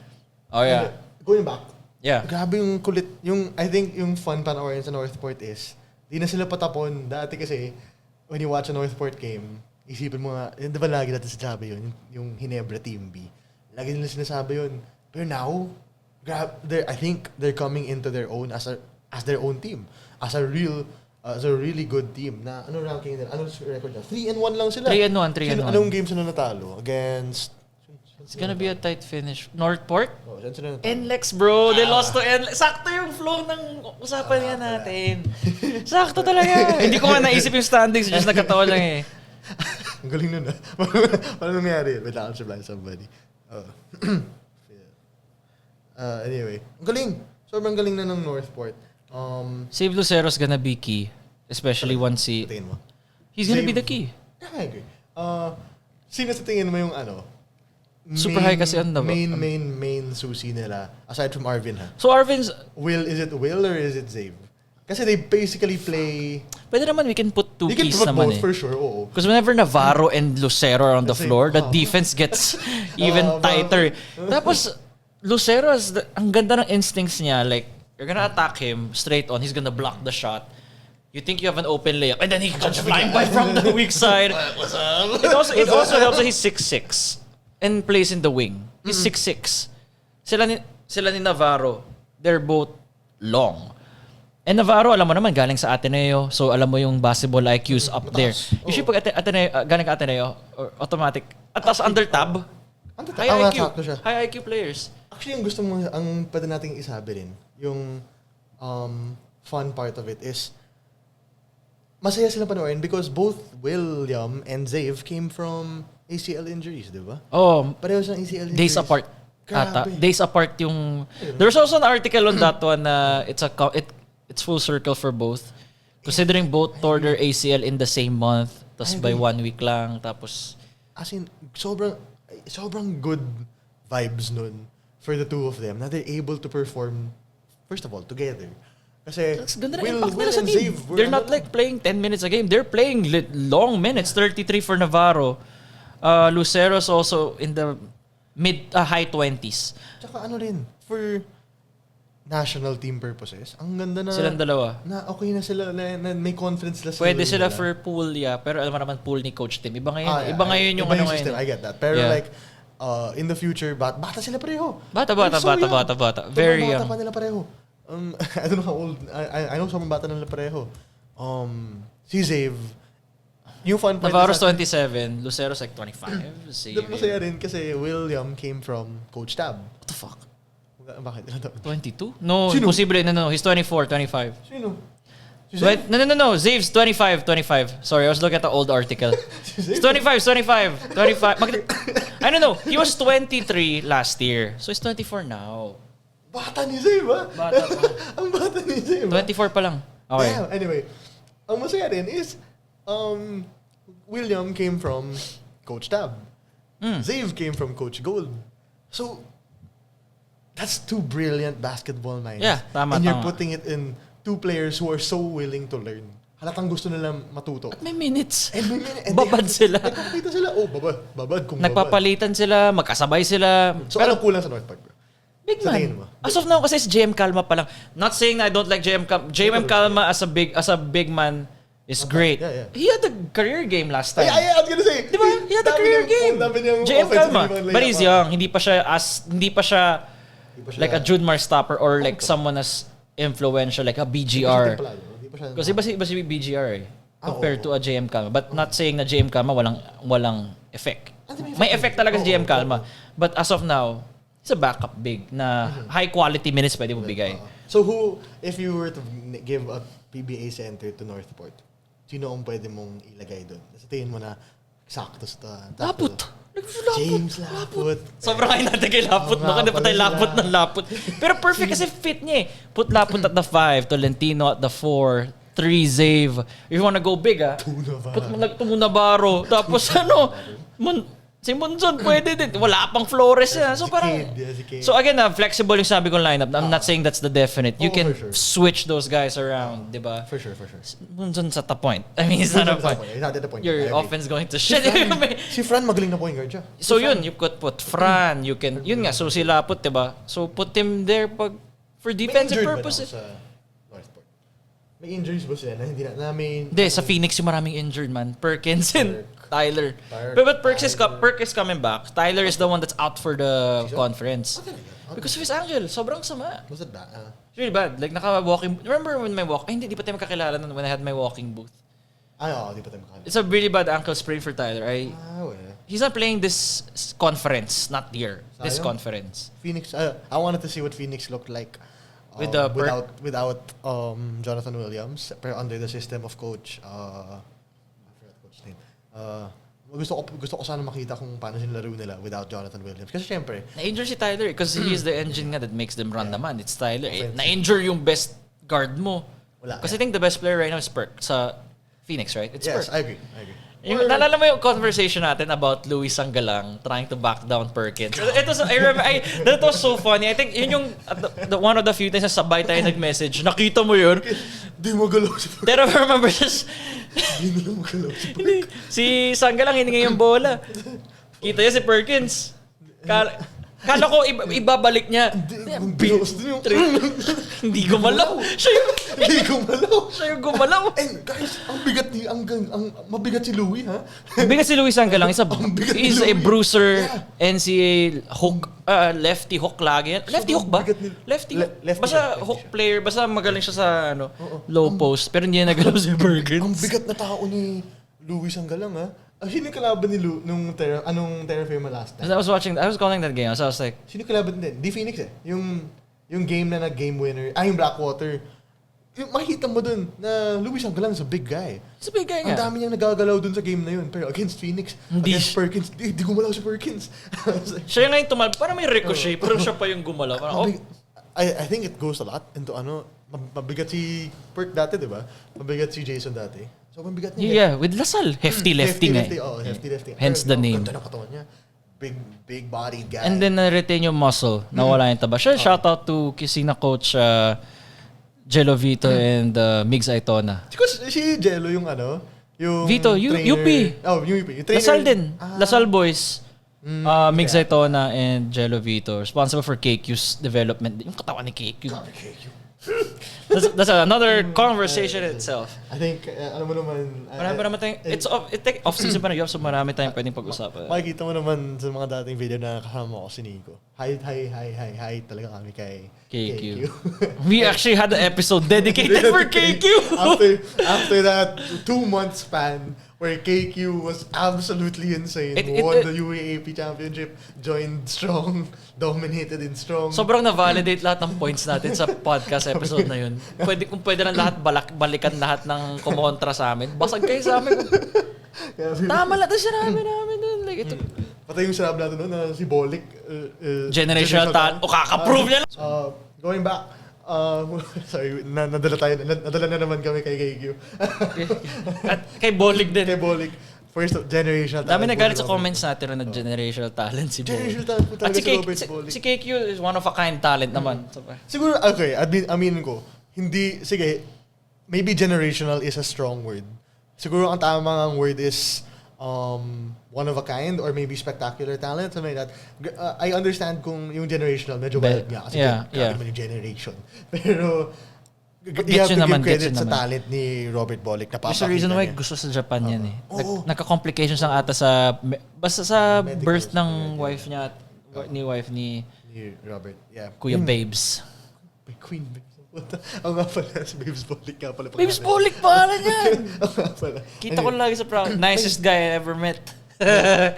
Oh yeah. Going back. Yeah. Grabe yung kulit. I think yung fun panoorin sa Northport is, di na sila patapon. Dati kasi, when you watch a Northport game, isipin mo nga, di ba lagi natin sinasabi yun? Yung Hinebra Team B. Lagi nila sinasabi yun. Pero now, I think they're coming into their own as their own team. As a really good team. Na ano ranking nila? Anong record nila? 3-1 lang sila. 3-1. Anong game sila natalo? Against... It's gonna be a tight finish. Northport? Oh, saan sila natalo? NLEX, bro. They lost to NLEX. Sakto yung flow ng usapan niya natin. Sakto talaga. Hindi ko nga naisip yung standings. Just nagkatawa lang eh. Ang galing nun ah. Paano nangyari? Wait lang, I'm blind somebody. Anyway. Ang galing. Sobrang galing na ng Northport. Save Lucero's gonna be key. Especially once Tingin mo? he's gonna be the key. I agree. Sino sa tingin mo yung Super high kasi main susi nila, aside from Arvin ha? So Arvin's... Is it Will or is it Zave? Kasi they basically play... Pwede naman, we can put two keys naman both for sure, oo. Because whenever Navarro and Lucero are on the floor, the defense gets even tighter. Tapos, Lucero, ang ganda ng instincts niya, like, you're gonna attack him straight on, he's gonna block the shot. You think you have an open layup, and then he comes flying by from the weak side. What's up? It also helps that he's 6'6". And plays in the wing. He's 6'6". Sila ni Navarro, they're both long. And Navarro, alam mo naman, galing sa Ateneo. So, alam mo yung basketball IQ's up there. Usually, pag galing ka Ateneo, automatic. At tapos under tab, high IQ players. Actually, ang pwede nating isabi rin, yung fun part of it is, masaya sila panoorin because both William and Zave came from ACL injuries, di ba? Oh, pareho siyang ACL injuries. Days apart. Days apart yung... There's also an article on that one na it's full circle for both. Considering both tore their ACL in the same month, tapos by 1 week lang, tapos... As in, sobrang good vibes nun for the two of them na they're able to perform, first of all, together. Kasi Will and Zave, they're not like playing 10 minutes a game. They're playing long minutes, 33 for Navarro. Lucero's also in the high 20s. Tsaka rin, for national team purposes, ang ganda na... Silang dalawa. Na okay na sila, na may confidence sila. Pwede sila for pool, yeah. Pero alam mo naman, pool ni Coach Tim. Iba ngayon yung ano ngayon. I get that. Pero like, in the future, bata sila pareho. Bata. Very young. Bata pa nila pareho. I don't know how old. I know sobrang bata nila pareho. Si Zave, yung fun part Navarro's 27, Lucero's like 25. Masaya rin kasi William came from Coach Tab. What the fuck? Bakit? Ilan taon? 22? No, Sino? imposible. No. He's 24, 25. Sino? Si Wait, Zave? no. Zave's 25. Sorry, I was looking at the old article. He's 25. I don't know. He was 23 last year. So he's 24 now. Bata ni Zave, ha? Bata pa. Ang bata ni Zave. 24 pa lang. Okay. Yeah, anyway, ang masaya rin is, William came from Coach Tab. Zave came from Coach Gold. So, that's two brilliant basketball minds. Yeah, tama, And you're tama. putting it in two players who are so willing to learn. Halatang gusto nila matuto. At may minutes. And Babad sila. Nagpapakita sila. Oh, babad kung babad. Nagpapalitan sila, magkasabay sila. So, anong kulang sa Northport, bro? Big Sa tingin man. mo? As of now, kasi si JM Calma pa lang. Not saying na I don't like JM Calma. JM Calma as a big man is great. Yeah. He had a career game last time. I was gonna say. Di ba? He had a career game. JM Calma. But he's young. Hindi pa siya like a Judmar stopper or like someone as influential like a BGR. Kasi iba si BGR eh. Compared to a JM Calma. But not saying na JM Calma walang effect. May effect talaga si JM Calma. But as of now, it's a backup big na high quality minutes pwede mo bigay. So who, if you were to give a PBA center to Northport, sino ang pwede mong ilagay doon? Sa tingin mo na sakto sa Lapot. James Lapot. Sobrang kayo natin kay Lapot. Baka na pa tayo Lapot ng Lapot. Pero perfect kasi fit niya eh. Put Lapot at the 5, Tolentino at the 4, 3 Zave. If you wanna go big put Tunabaro. Tapos si Monzon pwede din. Wala pang Flores yan. So parang, si Kid. so again, flexible yung sabi kong lineup. I'm not saying that's the definite. You can for sure. switch those guys around, di ba? For sure. Monzon's at the point. I mean, it's not a point. It's not at the point. Your offense going to shit. Si Fran magaling na point guard siya. So yun, you could put Fran, you can, yun nga, so sila put, diba? So put him there for defensive purposes. Sa Northport. May injuries ba sila na hindi na may... Hindi, sa Phoenix yung maraming injured man. Perkins and Tyler. But Perk is coming back. Tyler is the one that's out for the conference. Because of his ankle, sobrang sama. Was it bad? It's really bad. Like naka-walking, remember when my walk, hindi pa tayo makakilala nun when I had my walking booth. Di pa tayo makakilala. It's a really bad ankle sprain for Tyler. Well. He's not playing this conference, not here. This Sayang. conference. Phoenix, I wanted to see what Phoenix looked like without Jonathan Williams, pero under the system of coach I forgot coach's name. Gusto ko sana makita kung paano sinlaro nila without Jonathan Williams. Kasi syempre, Na-injure si Tyler because he is the engine nga that makes them run naman. It's Tyler. Na-injure yung best guard mo. Wala. Kasi I think the best player right now is Perk sa Phoenix, right? It's yes, Perk. I agree. Yung, naalala mo yung conversation natin about Louis Sanggalang trying to back down Perkins. That was so funny. I think yun yung one of the few times na sabay tayo nag-message. Nakita mo yun? Di mo galaw si Perk. Pero remember just... Di mo galaw si Perk. Si Sanggalang hininga yung bola. Kita niya si Perkins. Kala ko ibabalik niya. Hindi gumalaw. Siya yung gumalaw. And guys, ang mabigat si Louis, ha? Bigat si Louis Sanggalang. He's a bruiser, Yeah. NCAA hook, lefty hook lagi. Lefty hook ba? bigat ni- Lefty hook. Lefty Basta hook hook player. Basta magaling siya sa low post. Pero hindi niya nagalaw si Perkins. Ang bigat na tao ni Louis Sanggalang, ha? Sino yung kalaban ni Lou nung Terra Firma last time? I was calling that game. So I was like, Sino yung kalaban din? Di Phoenix eh. Yung game na nag-game winner. Yung Blackwater. Yung makikita mo dun na Louis Sanggalang is a big guy. it's a big guy Ang nga. dami niyang nagagalaw dun sa game na yun. Pero against Phoenix, against Perkins, di gumalaw si Perkins. Siya yung ngayon parang may ricochet. Pero siya pa yung gumalaw. Parang, I think it goes a lot into mabigat si Perk dati, di ba? Mabigat si Jason dati. So, mabigat niya. yeah, with Lasal. Hefty lefty nga. Hefty lefty. Hence the name. Ganda ng katawan niya. Big body guy. And then na-retain yung muscle. Nawala yung taba. Siya, shout out to Kisina coach Jello Vito and Migs Aitona. Si Jello yung yung Vito, trainer. UP. Oh, UP. Yung trainer. Lasal din. Lasal boys. Migs Aitona and Jello Vito. Responsible for KQ's development. Yung katawan ni KQ. That's another conversation in itself. I think, alam mo naman... Marami pa naman tayong... Off-season pa na yun, so marami tayong pwedeng pag-usapan. Makikita mo naman sa mga dating video na kasama ko si Nico. Hi talaga kami kay KQ. We actually had an episode dedicated for KQ. after that 2-month span where KQ was absolutely insane. Won the UAAP championship, joined strong, dominated in strong. Sobrang na-validate lahat ng points natin sa podcast episode na yun. Kung pwede lang lahat balikan lahat ng kumontra sa amin. Basag kayo sa amin. Tama lang ito sinabi namin doon. Like, ito. Pati yung sinabi natin doon na si Bolik. Generational talent. O kaka-prove niya. Going back, sorry, nadala na naman kami kay KQ. At kay Bolig din. Kay Bolik. First generational talent. Dami nagalit sa comments natin na generational talent si Bolig. Generational talent po talaga si Robert Bolik. Si KQ is one of a kind talent naman. Siguro, okay, aminin ko, sige, maybe generational is a strong word. Siguro ang tamang word is one of a kind or maybe spectacular talent, something like that. I understand kung yung generational medyo wild nga kasi grabe yung generation. Pero you have to give credit sa talent ni Robert Bolik. There's a reason why gusto sa Japan yan eh. Nagka-complications ang ata sa basta sa birth ng wife niya at ni Robert. Yeah. Kuya Babes. Queen Babes. Ang nga pala, si Babes Bolik nga pala. Babes Bolik pala yan! Pala. Kita ko lagi sa proud. Nicest guy I ever met.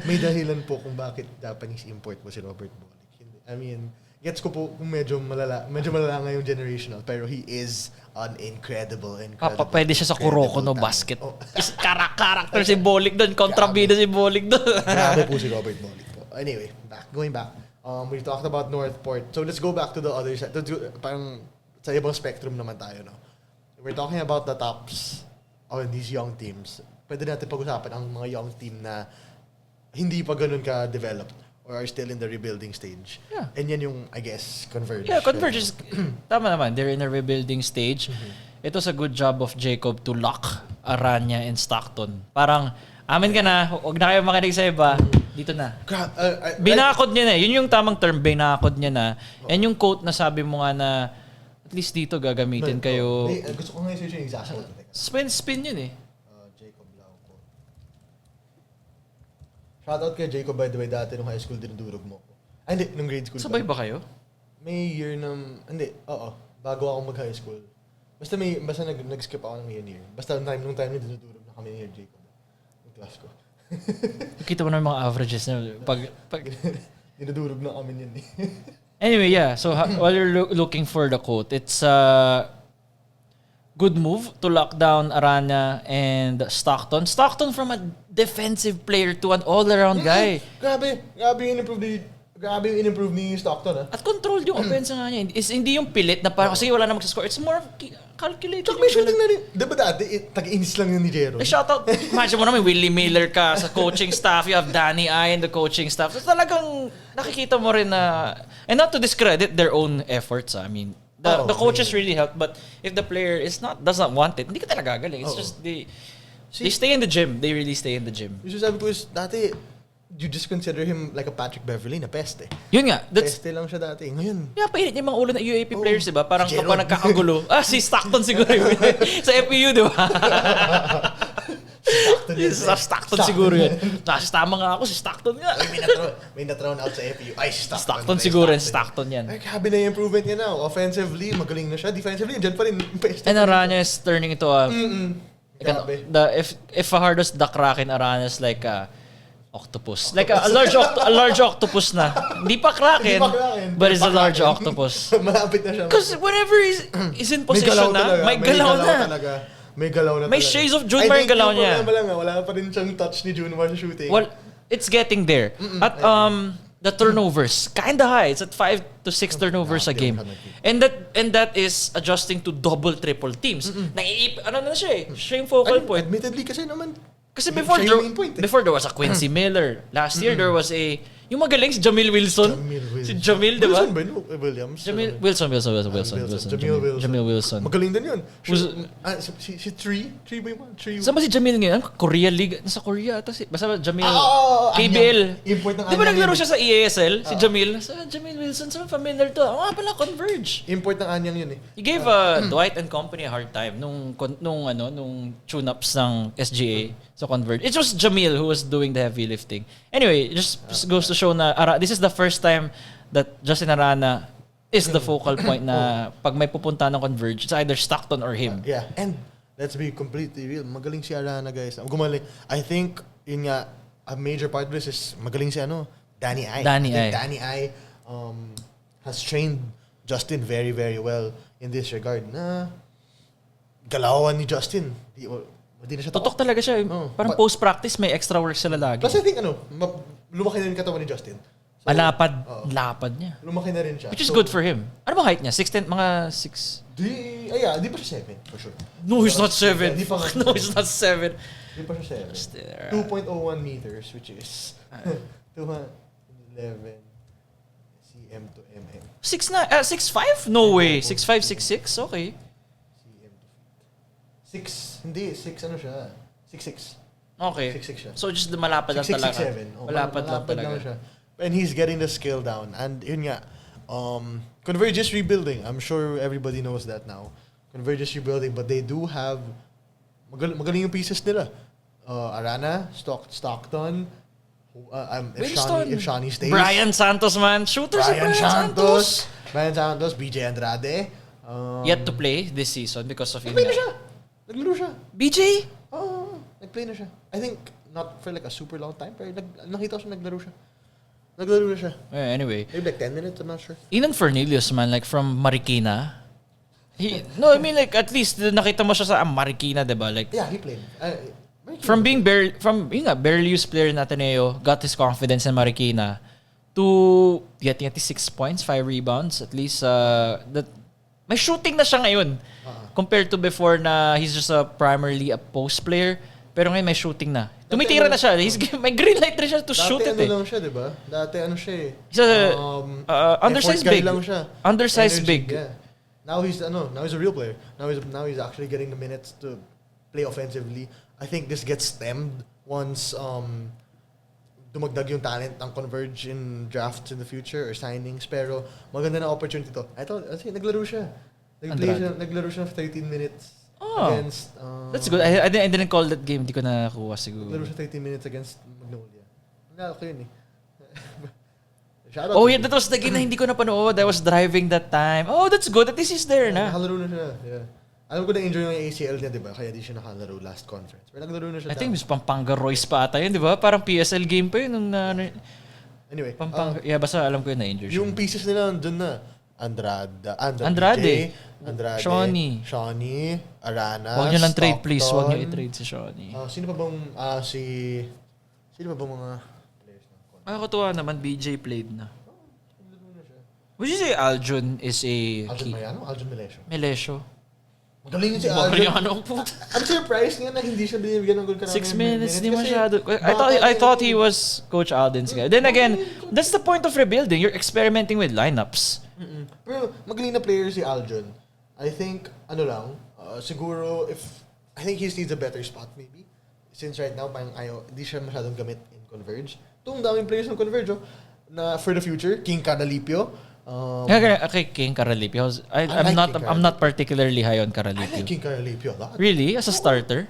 May dahilan po kung bakit Japanese import mo si Robert Bolik. I mean, gets ko po kung medyo malala nga yung generational, pero he is an incredible pwede siya sa Kuroko no basket. Character si Bolik doon, kontrabida si Bolik doon. Grabe po si Robert Bolik po. Anyway, going back. We talked about Northport. So let's go back to the other side. Parang sa ibang spectrum naman tayo, no? We're talking about the tops of these young teams. Pwede natin pag-usapan ang mga young team na hindi pa ganun ka-developed or are still in the rebuilding stage. Yeah. And yan yung, I guess, Converge. Yeah, Converge is, tama naman, they're in a rebuilding stage. It was a good job of Jacob to lock Aranya and Stockton. Parang, amin ka na, huwag na kayo makinig sa iba, dito na. Binakod niya na, yun yung tamang term, binakod niya na. And yung quote na sabi mo nga na, at least dito gagamitin kayo. Gusto ko nga i-search yung exact quote. Spin yun eh. Jacob Lauco. Shoutout kay Jacob, by the way, dati nung high school dinudurog mo. Hindi, nung grade school. Sabay ba kayo? May year hindi, bago ako mag-high school. Basta nag-skip ako ng year. Basta nung time na dinudurog na kami ni Jacob. Yung class ko. Kita mo na yung mga averages na pag dinudurog na kami yun eh. Anyway, yeah. So while you're looking for the quote, it's a good move to lock down Aranya and Stockton. Stockton from a defensive player to an all-around guy. Grabe yung in-improve ni Stockton. At control yung offense nga niya. Hindi yung pilit na parang kasi wala na magsascore. It's more calculated. Tsaka may shooting na rin. Diba dati, tag-inis lang yun ni Jero. Shoutout. Imagine mo naman, Willie Miller ka sa coaching staff. You have Danny I in the coaching staff. So talagang nakikita mo rin na, and not to discredit their own efforts. I mean, the coaches really help, but if the player does not want it, hindi ka talaga gagaling. It's just they stay in the gym. They really stay in the gym. Yung sabi ko is, dati, you just consider him like a Patrick Beverly na peste. Yun nga. Peste lang siya dati. Ngayon. Yeah, painit niya mga ulo ng UAP players, diba? Parang kapag nagkakagulo. Si Stockton siguro yun. Sa FPU, diba? Stockton siguro yun. Tama nga ako, si Stockton nga. May na-thrown out sa FPU. Ay, Stockton siguro yun. Stockton yan. Ay, grabe na yung improvement niya na. Offensively, magaling na siya. Defensively, dyan pa rin. And Aranya is turning into a... Grabe. If a hardest duck rakin, Aranya is like a octopus. Like a large octopus na. Hindi pa kraken, but it's a large octopus. Malapit na siya. Because whenever he's in position may galaw na. May galaw na may shades of Junmar yung galaw niya. Wala pa rin siyang touch ni Junmar sa shooting. Well, it's getting there. At the turnovers, kinda high. It's at 5 to 6 turnovers a game. And that is adjusting to double, triple teams. Ano na siya eh? Siya yung focal point. Admittedly kasi naman, kasi before there was a Quincy Miller. Last year there was yung magaling si Jamil Wilson. Si Jamil, di ba? Williams. Wilson. Jamil Wilson. Magaling din yun. Si Tree ba yun? Saan ba si Jamil ngayon? Korea League. Nasa Korea ata. Basta Jamil. PBL. Di ba naglaro siya sa EASL? Si Jamil. Jamil Wilson. Saan familiar to? Pala, Converge. Import ng anyang yun eh. He gave Dwight and company a hard time nung tune-ups ng SGA sa Converge. It was Jamil who was doing the heavy lifting. Anyway, it just goes to show na this is the first time that Justin Arana is the focal point na pag may pupunta ng Converge, it's either Stockton or him. Yeah, and let's be completely real. Magaling si Arana, guys. Gumaling. I think, yun nga, a major part of this is magaling si Danny Ai. Danny Ai has trained Justin very, very well in this regard. Na galawan ni Justin. Hindi na siya Tutok talaga siya. Parang post-practice, may extra work sila lagi. Plus I think, lumaki na rin katawan ni Justin. So, lapad niya. Lumaki na rin siya. Which is good for him. Ano bang height niya? 6'10", mga 6? Di pa siya 7, for sure. No, he's not 7. No, he's not 7. Di pa siya 7. 2.01 meters, which is 211 cm to mm. 6'5"? No way. 6'5", 6'6"? Okay. cm to feet. 6 ano siya? 6'6". Okay. 6'6" siya. So just malapad lang talaga. 6'7". Malapad lang talaga. Siya. And he's getting the skill down. And yun nga, Converge is rebuilding. I'm sure everybody knows that now. Converge is rebuilding, but they do have magaling yung pieces nila. Arana, Stockton, if Shawnee stays. Brian Santos, man. Shooter si Brian Santos. Brian Santos, BJ Andrade. Yet to play this season because of Nagplay na siya. Naglaro siya. BJ? Nagplay na siya. I think not for like a super long time, pero nakita ko siya naglaro siya. Anyway. Maybe like 10 minutes, I'm not sure. Inan Fernelius, man, like from Marikina. I mean like at least nakita mo siya sa Marikina, diba? Like, yeah, he played. From being barely used player in Ateneo, got his confidence in Marikina to getting at least 6 points, 5 rebounds, at least may shooting na siya ngayon compared to before na he's just primarily a post player. Pero ngayon may shooting na. Tumitira na siya. May green light rin siya to shoot it. Dati lang siya, di ba? Dati siya eh. He's undersized big. Lang siya. Undersized big. Yeah. Now he's a real player. Now he's actually getting the minutes to play offensively. I think this gets stemmed once dumagdag yung talent ng Converge in drafts in the future or signings. Pero maganda na opportunity to. I think naglaro siya. Naglaro siya for 13 minutes. Against, that's good. I didn't call that game. Hindi ko nakuha siguro. Naglaro siya 13 minutes against Magnolia. Nalala ko yun eh. That was the game na hindi ko napanood. I was driving that time. Oh, that's good. At least he's there na. Nakalaro na siya. Yeah. Alam ko na-injure yung ACL niya, di ba? Kaya di siya nakalaro last conference. Pero naglaro na siya. I think Miss Pampanga Royce pa ata yun, di ba? Parang PSL game pa yun. Anyway. Pampanga. Basta alam ko yun na-injure siya. Yung pieces nila dun na. Andrade. Shawnee, Arana. Huwag nyo lang trade, please. Huwag nyo i-trade si Shawnee. Sino pa bang mga players na? Nakakatuwa naman, BJ played na. Would you say Aljun is a Aljun Mariano? Aljun Melesio? Magaling yun si Aljun. Puta. I'm surprised nga na hindi siya binibigyan ng good karami. 6 minutes, di masyado. I thought he was Coach Alden's guy. Then again, that's the point of rebuilding. You're experimenting with lineups. Pero magaling na player si Aljun. I think, siguro, I think he needs a better spot maybe. Since right now, parang hindi siya masyadong gamit in Converge. Itong daming players ng Converge, na for the future, King Caralipio. Okay, King Caralipio. I'm not particularly high on Caralipio. I like King Caralipio a lot. Really? As a starter?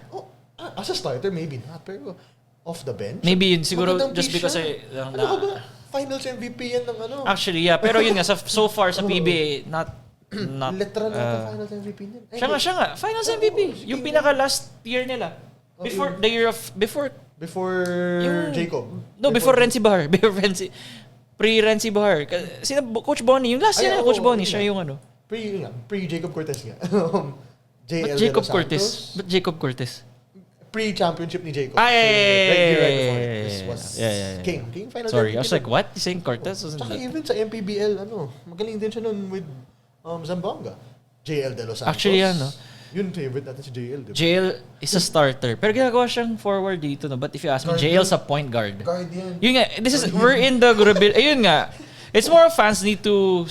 As a starter, maybe not. Pero off the bench. Maybe yun, siguro just because ano ka ba? Finals MVP yan ng Actually, yeah. Pero yun nga, so far sa PBA, not literal na finals MVP niyan. Siya nga. Finals MVP. Yung pinaka last year nila. Before the year of... Before Jacob. No, before Renzi Bahar. Pre-Renzi Bahar. Sino? Coach Bonnie. Yung last year na Coach Bonnie. Siya yung ano. Pre-Jacob Cortez nga. But Jacob Cortez? Pre-championship ni Jacob. Right before. This was King finals MVP. Sorry, I was like, what? You saying Cortez? Tsaka even sa MPBL, magaling din siya nun with Zamboanga. JL De Los Santos. Actually, Yun, favorite natin si JL. Diba? JL is a starter. Pero ginagawa siyang forward dito. No? But if you ask me, JL sa point guard. Guard yan. Yun nga, we're in the ayun nga. It's more fans need to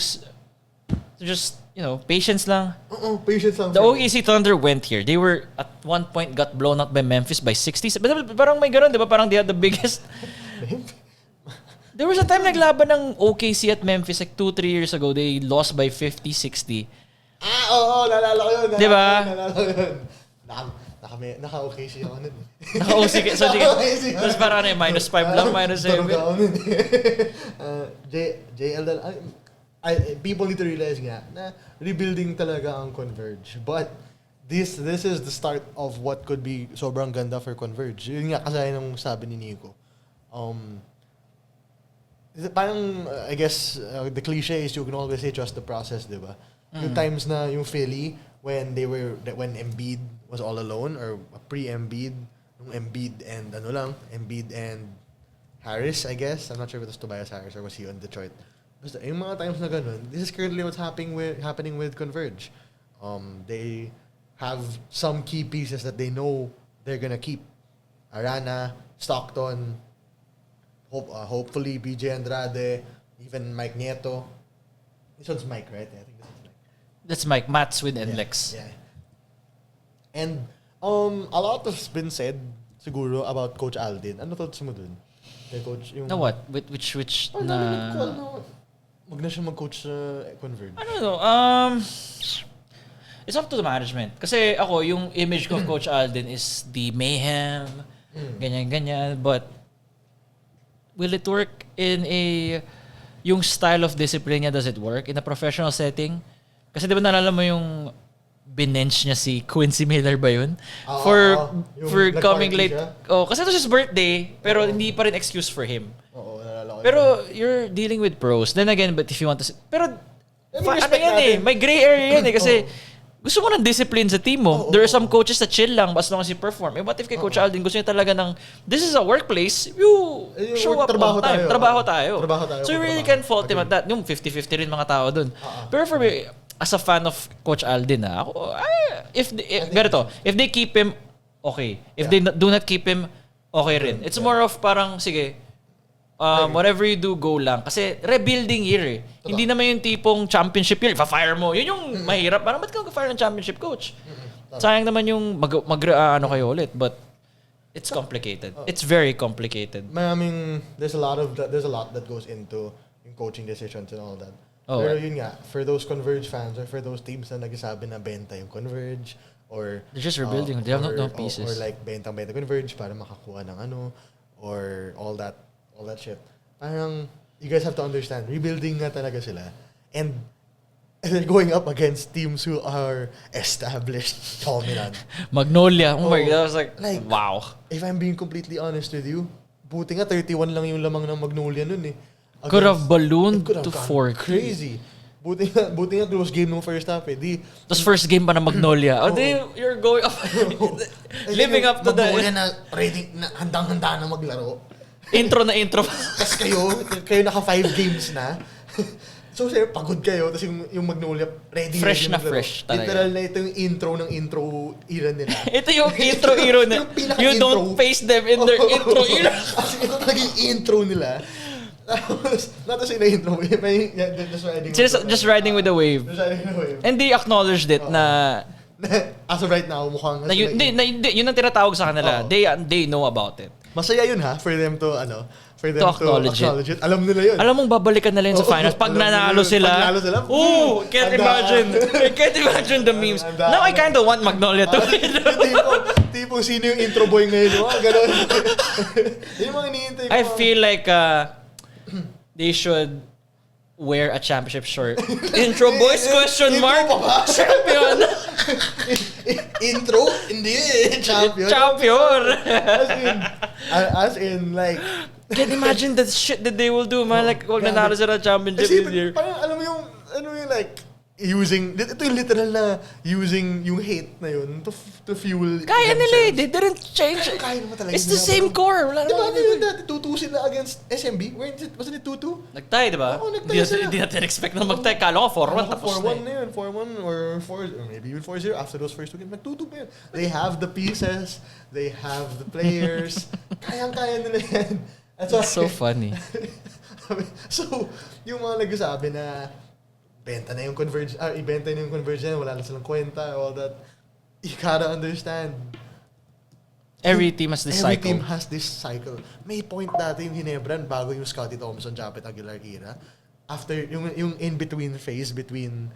just, patience lang. Patience lang. The OKC Thunder went here. They were, at one point, got blown out by Memphis by 60. Parang may ganun, di ba? Parang they had the biggest... There was a time naglaban ng OKC at Memphis like 2-3 years ago. They lost by 50-60. Oo, lalala ko yun. Di ba? Lalala ko yun. Naka-okay siya ako nun. Naka-OC ka. So, tapos parang -5 lang, -7. JL, people need to realize nga na rebuilding talaga ang Converge. But this is the start of what could be sobrang ganda for Converge. Yun nga, kasi nung sabi ni Nico. Parang, I guess, the cliche is you can always say trust the process, di ba? Yung times na yung Philly, when Embiid was all alone, or pre-Embiid, yung Embiid and Harris, I guess. I'm not sure if it was Tobias Harris or was he on Detroit. Basta, yung mga times na ganun, this is currently what's happening with Converge. They have some key pieces that they know they're gonna keep. Arana, Stockton, hopefully BJ Andrade, even Mike Nieto. This one's Mike, right? I think this one's Mike. That's Mike. Mats with NLEX. Yeah. And a lot has been said siguro about Coach Aldin. Ano thoughts mo dun? Kay Coach yung... Na what? Which na... Wag na siya mag-coach sa Converge. I don't know. It's up to the management. Kasi ako, yung image ko of Coach Aldin is the mayhem, ganyan-ganyan. But will it work in yung style of discipline niya, does it work in a professional setting? Kasi di ba naalala mo yung binench niya si Quincy Miller ba yun? For coming late. Oh, kasi it was his birthday, pero hindi pa rin excuse for him. Oo, naalala ko. Pero you're dealing with pros. Then again, but if you want to... Pero, ano yan may gray area yan kasi gusto mo ng discipline sa team mo. There are some coaches that chill lang as long as you perform. What if kay Coach Aldin gusto niya talaga ng, this is a workplace, you show up on time. Trabaho tayo. So you really can't fault him at that. Yung 50-50 rin mga tao dun. Pero for me, as a fan of Coach Aldin, if they keep him, okay. If they do not keep him, okay rin. It's more of parang, sige, whatever you do, go lang. Kasi rebuilding year eh. Hindi naman yung tipong championship year, ipa-fire mo. Yun yung mahirap. Parang ba't ka mag-fire ng championship coach? Sayang naman yung ano kayo ulit. But it's complicated. It's very complicated. There's a lot that goes into yung coaching decisions and all that. Pero yun nga, for those Converge fans or for those teams na nagsasabi na benta yung Converge or they're just rebuilding. They have no pieces. Or like benta Converge para makakuha ng ano or all that shit. Parang you guys have to understand, rebuilding nga talaga sila. And they're going up against teams who are established, dominant. Magnolia. Oh my God. I was like, wow. If I'm being completely honest with you, buti nga 31 lang yung lamang ng Magnolia nun eh. Could have ballooned to 40. Crazy. Buti nga close game nung first half eh. Tapos first game pa ng Magnolia. You're going up. Living up to Magnolia na ready, na handang-handa na maglaro. Intro. Tapos kayo naka 5 games na. So, sir, pagod kayo. Tapos yung Magnolia, ready. Fresh na fresh talaga. Literal na ito yung intro ng intro era nila. Ito yung intro era nila. You don't face them in their intro era. Ito talaga yung intro nila. Not to say na intro. Just riding with the wave. And they acknowledged it na... As of right now, mukhang... Yun ang tinatawag sa kanila. They know about it. Masaya yun ha, for them to acknowledge it. Alam nila yun. Alam mong babalikan nila yun sa finals. Pag nanalo sila. Can't imagine the memes. Now I kind of want Magnolia to win. Tipong sino yung intro boy ngayon. Ganon. Yung mga iniintay ko. I feel like they should wear a championship shirt. Intro boys? Question mark? Champion! Intro? Hindi. Champion! As in, like... Can't imagine the shit that they will do, man. Like, wag nanalo sila championship this year. Parang, alam mo yung, like, ito yung literal na using yung hate na yun to fuel kaya nila eh. They didn't change it. It's the same core. Wala diba yun dati 2-2 sila against SMB? Wasn't it 2-2? Nagtay, diba? Oo, nagtay sila. Hindi natin expect na magtay. Kala ko 4-1 tapos na 4-1 na yun. 4-1 or maybe even 4-0 after those first two games. Nag 2-2 pa yun. They have the pieces. They have the players. Kayang-kaya nila yan. That's so funny. So, yung mga nagsasabi na ibenta na yung Converge na wala na silang kwenta, all that. You gotta understand. Every team has this cycle. May point dati yung Hinebran bago yung Scottie Thompson, Japet Aguilar era. After yung in-between phase between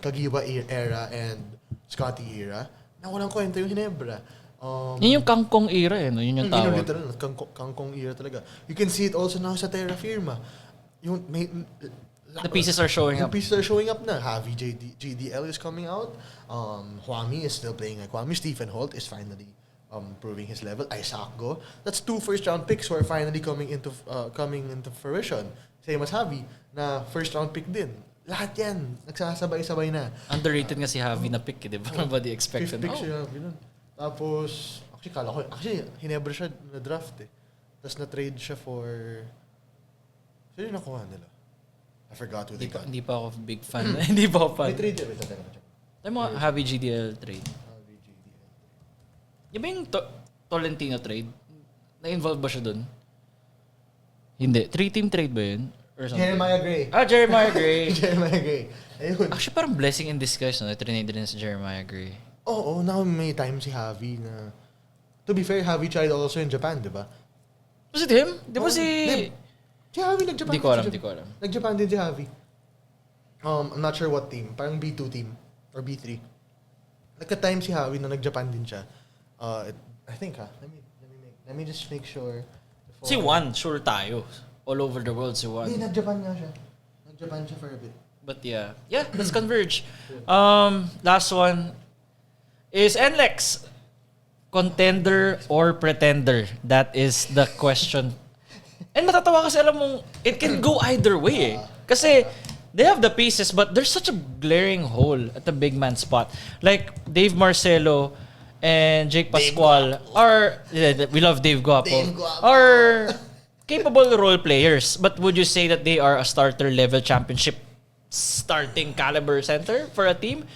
Kagiwa era and Scottie era, na walang kwenta yung Ginebra. Yun yung kangkong era no? Yun yung tawag. Literal, kangkong era talaga. You can see it also now sa Terra Firma. The pieces are showing up. The pieces are showing up na. Javi JDL is coming out. Huami is still playing like Huami. Stephen Holt is finally proving his level. Isaac Go. That's 2 first-round picks who are finally coming into fruition. Same as Javi, na first-round pick din. Lahat yan, nagsasabay-sabay na. Underrated nga si Javi na pick, di ba? Nobody expected. 5th pick si Javi nun. Tapos, Ginebra siya na draft eh. Tapos na-trade siya for... Sino yung nakuha nila? I forgot who they got. Hindi pa ako big fan. Hindi pa ako fan. May trade yun. Ay mo, Javi GDL trade. Yung ba yung Tolentino trade? Na-involve ba siya dun? Hindi. 3-team trade ba yun? Or something? Jeremiah Gray. Jeremiah Gray. Jeremiah Gray. Ayun. Actually, parang blessing in disguise, no? Trinade rin si Jeremiah Gray. Oo, now may time si Javi na... To be fair, Javi tried also in Japan, di ba? Was it him? Di ba si... Si Javi nag-Japan. Di ko alam. Nag-Japan din si Javi. I'm not sure what team. Parang B2 team. Or B3. Nagka-time si Javi na nag-Japan din siya. I think let me just make sure. Si Juan, sure tayo. All over the world si Juan. Hindi, nag-Japan nga siya. Nag-Japan siya for a bit. But yeah, that's Converge. Last one is NLEX. Contender or pretender? That is the question. And matatawa kasi alam mong, it can go either way eh. Kasi they have the pieces but there's such a glaring hole at the big man spot. Like Dave Marcelo and Jake Pascual are, we love Dave Guapo, are capable role players. But would you say that they are a starter level championship starting caliber center for a team?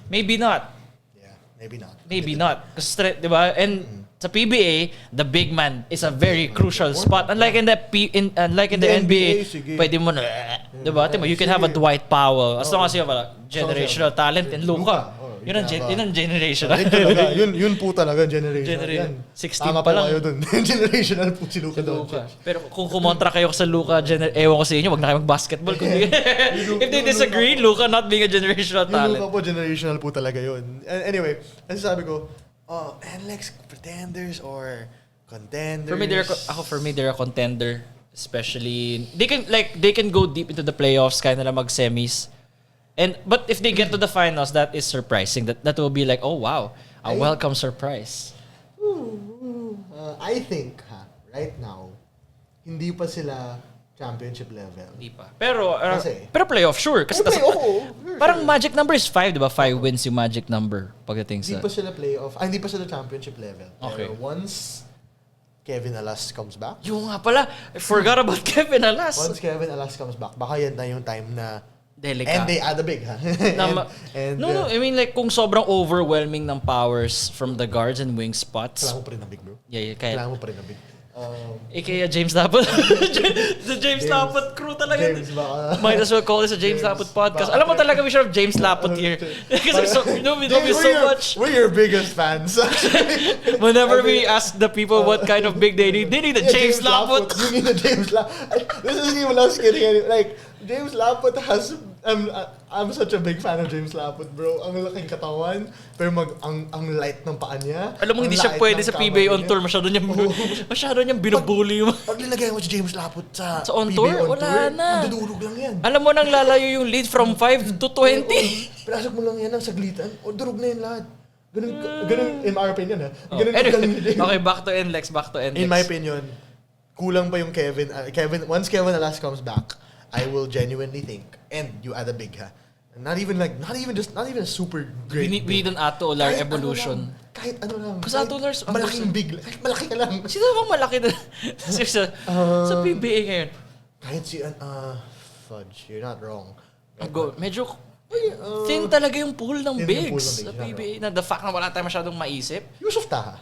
Maybe not. Yeah, maybe not. Maybe not. Kasi, di ba? And sa PBA, the big man is a very crucial spot. Unlike in the NBA, pwede mo na, di ba? You can have a Dwight Powell as long as you have a generational talent in Luka. Yun ang generational. Yun po talaga generational. 16 Tama pa lang. Kayo dun. Generational po si Luka Doncic. Pero kung kumontra kayo sa Luka, ewan ko sa inyo, wag na kayo mag-basketball. If they disagree, Luka not being a generational talent. Yung Luka po, generational po talaga yun. Anyway, ang sabi ko, NLEX pretenders or contenders? For me, they're a contender. Especially, they can go deep into the playoffs, kaya nila mag-semis. But if they get to the finals, that is surprising. That will be like, oh wow, a welcome surprise. I think right now, hindi pa sila championship level. Hindi pa. Pero pero playoff sure. Kasi parang sure. magic number is 5, di ba? 5 wins yung magic number pagdating sa... Hindi pa sila playoff. Hindi pa sila championship level. Okay. Pero once Kevin Alas comes back. Yung nga pala, I forgot about Kevin Alas. Once Kevin Alas comes back, baka yan na yung time na Delica. And they add a big, ha? No, I mean like kung sobrang overwhelming ng powers from the guards and wing spots. Kailangan mo pa rin ng big, bro. Yeah, kaya. Kailangan mo pa rin ng big. Kaya James Lapot. The James Lapot crew talaga. Might as well call this a James Lapot podcast. Alam mo talaga we should have James Lapot here. Because we love you so much. We're your biggest fans. Whenever we ask the people what kind of big they need a James Lapot. You need a James Lapot. This isn't even us kidding. Like, James Lapot has... I'm such a big fan of James Lapot, bro. Ang laking katawan, pero ang light ng paa niya. Alam mo, hindi siya pwede sa PBA on tour. Masyado niyang binubuli mo. Pag nilagay mo si James Lapot sa on PBA tour, wala na. Magdudurog lang yan. Alam mo nang lalayo yung lead from 5 to 20. Pinasok mo lang yan ng saglitan, o durog na yan lahat. Ganun, in my opinion, ha? Okay, back to NLEX. In my opinion, kulang pa yung Kevin. Once Kevin Alas comes back, I will genuinely think, and you add a big, ha? Not even a super great. We need an Ato Olar evolution. Kahit ano lang. Kasi Ato Olar's malaking big. Kahit malaki ka lang. Sino bang malaki na sa PBA ngayon? Kahit si Fudge, you're not wrong. Medyo thin talaga yung pool ng bigs sa PBA. Na the fact na wala tayong masyadong maisip. Yusuf Taha.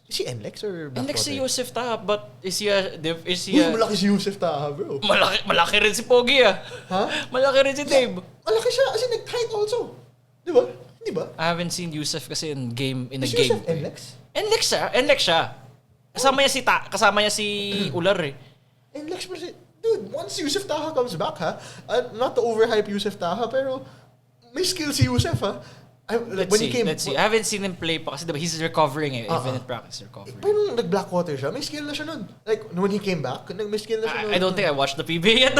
Is he NLEX or Black NLEX si Yusuf Taha, but is he Uy, malaki si Yusuf Taha, bro. Malaki rin si Pogi, ah. Ha? Malaki rin si Dave. Malaki siya, as in nag-height also. Di ba? Hindi ba? I haven't seen Yusuf kasi in a game. Is Yusuf NLEX? NLEX siya. Kasama niya si Ular eh. NLEX, dude, once Yusuf Taha comes back, ha? Not to overhype Yusuf Taha, pero may skill si Yusuf, ha? Let's see. I haven't seen him play pa kasi diba, he's recovering even in practice recovering. Pero nung nag-Blackwater siya, may skill na siya nun. Like, when he came back, may skill na siya nun. I don't think I watched the PBA yet.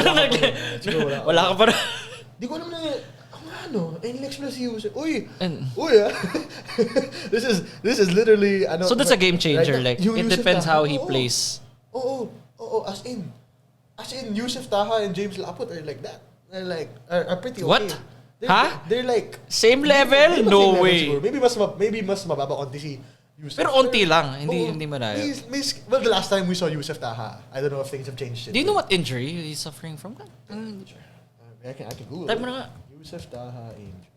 Wala ka pa rin. Di ko alam na, NLEX plus Yusef. Uy, this is literally, so that's a game changer. Right, like, it depends how he plays. Oo, as in, Yusef Taha and James Laput are like that. Are pretty okay. What? They're like same level? No way. Siguro. Maybe mas mababa konti si Yusef. Pero onti lang, hindi malayo. Well, the last time we saw Yusef Taha, I don't know if things have changed. Do you know what injury he's suffering from? I can Google. Type mo na nga. Yusef Taha injury.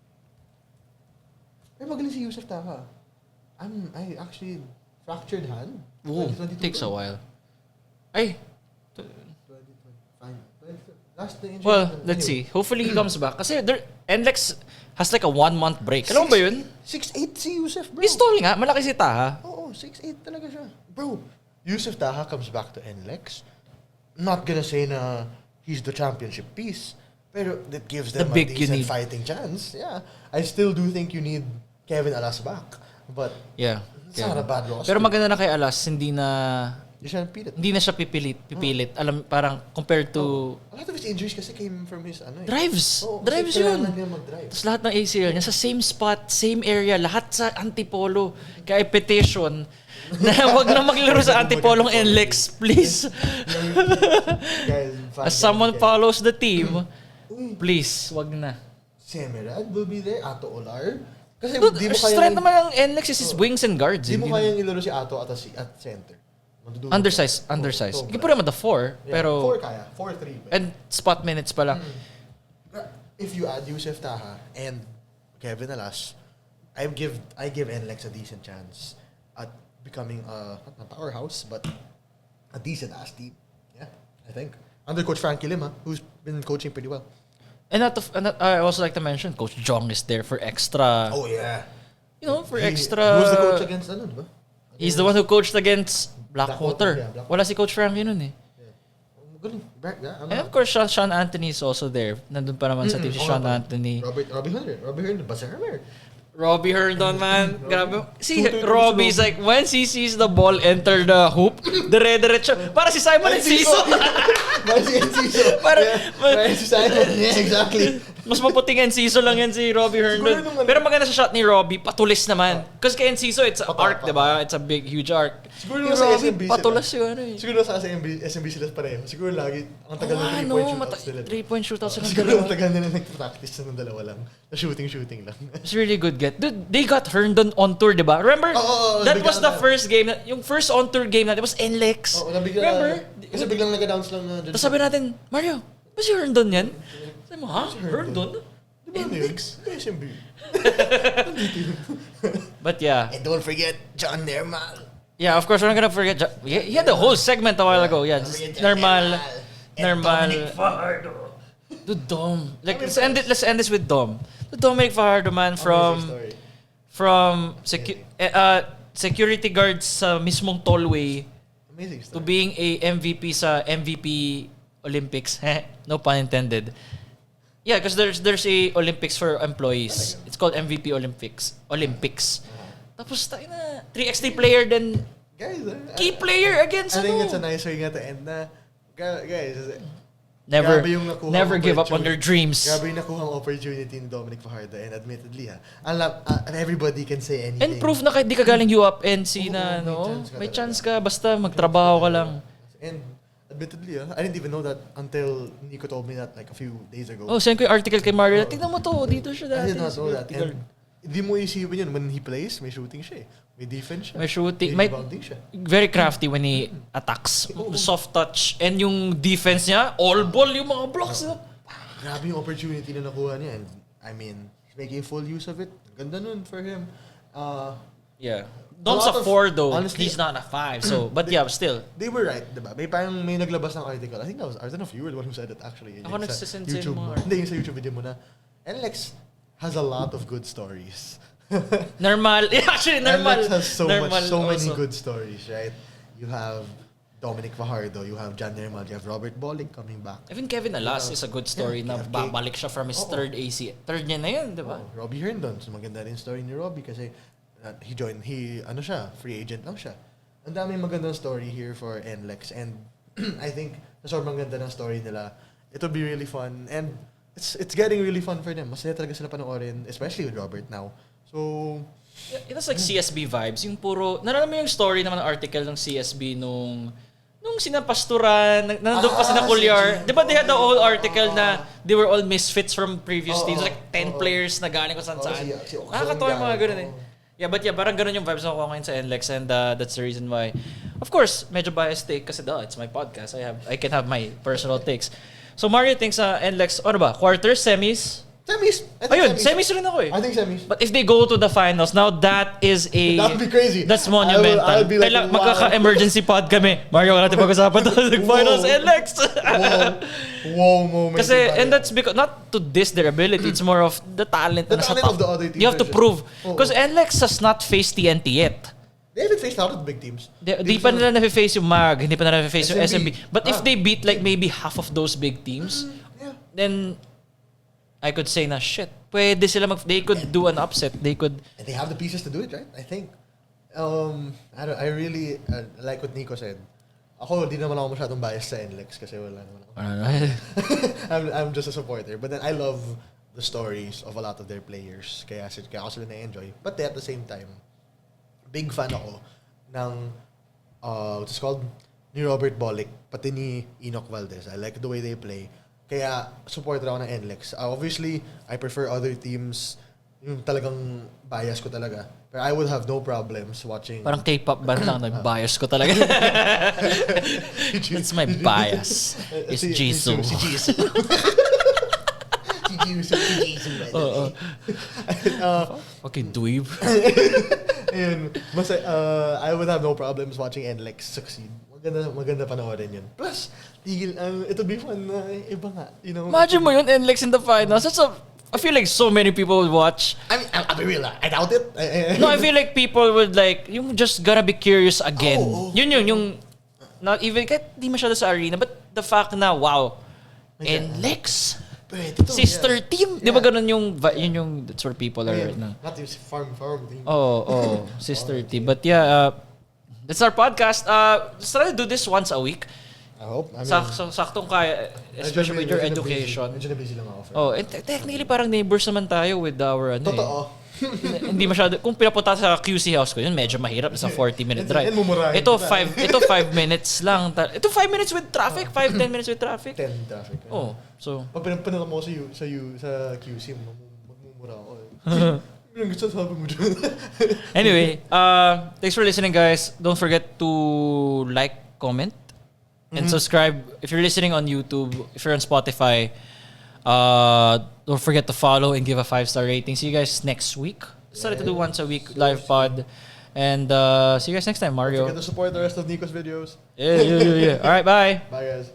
Pero magaling si Yusef Taha. I actually fractured hand. Ooh, takes a while. Ay. Well, let's see. Hopefully he comes back. Kasi NLEX has like a 1-month break. Alam mo ba yun? 6'8" si Yusef, bro. He's tall nga. Malaki si Taha. Oo, 6'8" talaga siya. Bro, Yusef Taha comes back to NLEX. Not gonna say na he's the championship piece. Pero that gives them a decent fighting chance. Yeah. I still do think you need Kevin Alas back. But it's not a bad loss. Pero maganda na kay Alas, hindi na siya pipilit. Alam, parang compared to... A lot of his injuries kasi came from his drives. Drives yun. Tapos lahat ng ACL niya sa same spot, same area, lahat sa antipolo. Kaya petition na wag na maglaro sa antipolong NLEX, please. As someone follows the team, please, wag na. Semerad will be there, Ato Olar. Kasi di mo kaya... Strength naman ng NLEX is his wings and guards. Di mo kayang ilaro si Ato at center. Undersized. You can put him at the 4, pero... 4 kaya. 4-3. And spot minutes pa lang. If you add Yusef Taha and Kevin Alas, I give NLEX a decent chance at becoming not a powerhouse, but a decent ass team. Yeah, I think. Under Coach Frankie Lima, who's been coaching pretty well. And I also like to mention, Coach Jong is there for extra... Oh, yeah. You know, for extra... He was the coach against ano, diba? He's the one who coached against Blackwater. Wala si Coach Frankie nun eh. Galing. And of course, Sean Anthony is also there. Nandun pa naman sa team si Sean Anthony. Robbie Herndon. Robbie Herndon, man. Grabe. See, Robbie's like, once he sees the ball enter the hoop, dire-diretso. Para si Simon Enciso. Para si Simon. Yeah, exactly. Mas maputing Enciso lang yan si Robbie Herndon. Pero maganda sa shot ni Robbie, patulis naman. Kasi kay Enciso, it's an arc, diba? It's a big, huge arc. Siguro sa SMB sila. Patulas yun, ano eh. Siguro sa SMB sila pareho. Siguro lagi, ang tagal ng 3-point shootouts sila. Siguro ang tagal nila nag-practice ng dalawa lang. Na shooting lang. It's really good get. Dude, they got Herndon on tour, diba? Remember? That was the first game. Yung first on tour game natin was NLEX. Remember? Kasi biglang nag-announce lang na... Tapos sabi natin, Mario, ba si Herndon yan? Sabi mo, ha? Herndon? Diba NLEX? SMB. But yeah. And don't forget, John Nermal. Yeah, of course, we're not gonna forget. He had the whole segment a while ago. Yeah, just Nermal. Dude, Dom. Like, let's end this with Dom. The Dominic Fajardo, man, from security guards sa mismong tollway to being a MVP sa MVP Olympics. No pun intended. Yeah, because there's a Olympics for employees. It's called MVP Olympics. Tapos tayo na 3x3 player then guys, key player against I think it's a nice way nga to end na guys. Never give up on their dreams. Grabe yung nakuha ang opportunity ni Dominic Fajardo and admittedly everybody can say anything. And proof na kahit di ka galing UAPNC na may chance ka basta magtrabaho ka lang. And admittedly, I didn't even know that until Nico told me that like a few days ago. Oh, send ko yung article kay Mario. Tignan mo to, dito siya dati. I did not know that. And di mo isipin yun, when he plays, may shooting siya eh. May defense siya. May shooting. May siya. Very crafty when he attacks. Soft touch. And yung defense niya, all ball yung mga blocks. Grabe yung opportunity na nakuha niya. And I mean, he's making full use of it. Ganda nun for him. Yeah. Dom's a 4 though. Honestly, he's not a 5. So, but yeah, still. They were right, diba? May naglabas ng article. I think that was, I don't know if you were the one who said it actually. Ako nagsasend sa YouTube. Hindi, yung sa YouTube video mo na. NLEX has a lot of good stories. Normal. Actually, Normal. NLEX has so many good stories, right? You have Dominic Fajardo, you have Jan Nermal, you have Robert Bolick coming back. Even Kevin Alas is a good story na babalik siya from his third AC. Third niya na yun, di ba? Robbie Herndon. So maganda rin story ni Robbie kasi free agent lang siya. Ang daming magandang story here for NLEX and I think sobrang ganda ng story nila. It'll be really fun and it's getting really fun for them. Masaya talaga sila panoorin, especially with Robert now. So, it was like CSB vibes. Yung puro, narinig mo yung story naman ng article ng CSB nung sinapasturan, nandun pa sina Culyar. Di ba they had the whole article na they were all misfits from previous teams, like 10 players na galing kung saan-saan. Nakakatawa yung mga ganun eh. Yeah, but parang ganun yung vibes na kuha ngayon sa NLEX and that's the reason why. Of course, medyo biased take kasi it's my podcast. I can have my personal takes. So Mario thinks NLEX, ano ba? Quarters, semis? Ayun, semis rin ako eh. I think semis. But if they go to the finals, now that is that would be crazy. That's monumental. I'll be like, magkaka-emergency pod kami. Mario, wala natin pag-usapan to. Finals, NLEX. Wow moment. Kasi, and that's because, not to diss their ability, it's more of the talent. The talent of the other teams. You have to prove. Because NLEX has not faced TNT yet. They haven't faced a lot of big teams. Di pa nila na-face yung MAG, hindi pa nila na-face yung SMB. But if they beat like maybe half of those big teams, then I could say na shit. Pwede sila they could do an upset. They could. And they have the pieces to do it, right? I think. I really like what Nico said. Ako, di naman ako masyadong biased sa NLEX kasi wala naman ako. I'm just a supporter. But then I love the stories of a lot of their players. Kaya ako sila na-enjoy. But at the same time, big fan ako ng what's it called? Ni Robert Bolick, pati ni Enoch Valdez. I like the way they play. Kaya supporter ako ng NLEX. Obviously, I prefer other teams. Yung talagang bias ko talaga. Pero I would have no problems watching. Parang K-pop band lang nag-bias ko talaga. That's my bias. It's Jisoo. Si Jisoo. Okay, dweeb. Ayun, I would have no problems watching NLEX succeed. Maganda panoorin yun. Plus, it'll be fun na iba nga. You know, imagine mo yun, NLEX in the finals. I feel like so many people would watch. I mean, I'll be real. I doubt it. No, I feel like people would like, yung just gonna be curious again. Yung not even, kahit di masyado sa arena, but the fact na, wow, NLEX, sister team. Di ba ganun yung that's where people are right now. Not yung farm team. Oh, sister team. But yeah, that's our podcast. Let's try to do this once a week. I hope. Saktong kaya, especially with your education. Medyo na busy lang ako. Oh, and technically parang neighbors naman tayo with our Totoo. Hindi masyado. Kung pinapunta sa QC house ko, yun medyo mahirap sa 40-minute drive. Ito 5 minutes lang. Ito 5 minutes with traffic, 5-10 minutes with traffic. 10 traffic. Oh, so pag pinapanood mo sa QC, magmumura ako. Yung gusto sabi mo dyan. Anyway, thanks for listening, guys. Don't forget to like, comment, and subscribe. If you're listening on YouTube, if you're on Spotify, don't forget to follow and give a 5-star rating. See you guys next week. Started to do once a week live pod. And see you guys next time, Mario. Don't forget to support the rest of Nico's videos. Yeah. All right, bye. Bye, guys.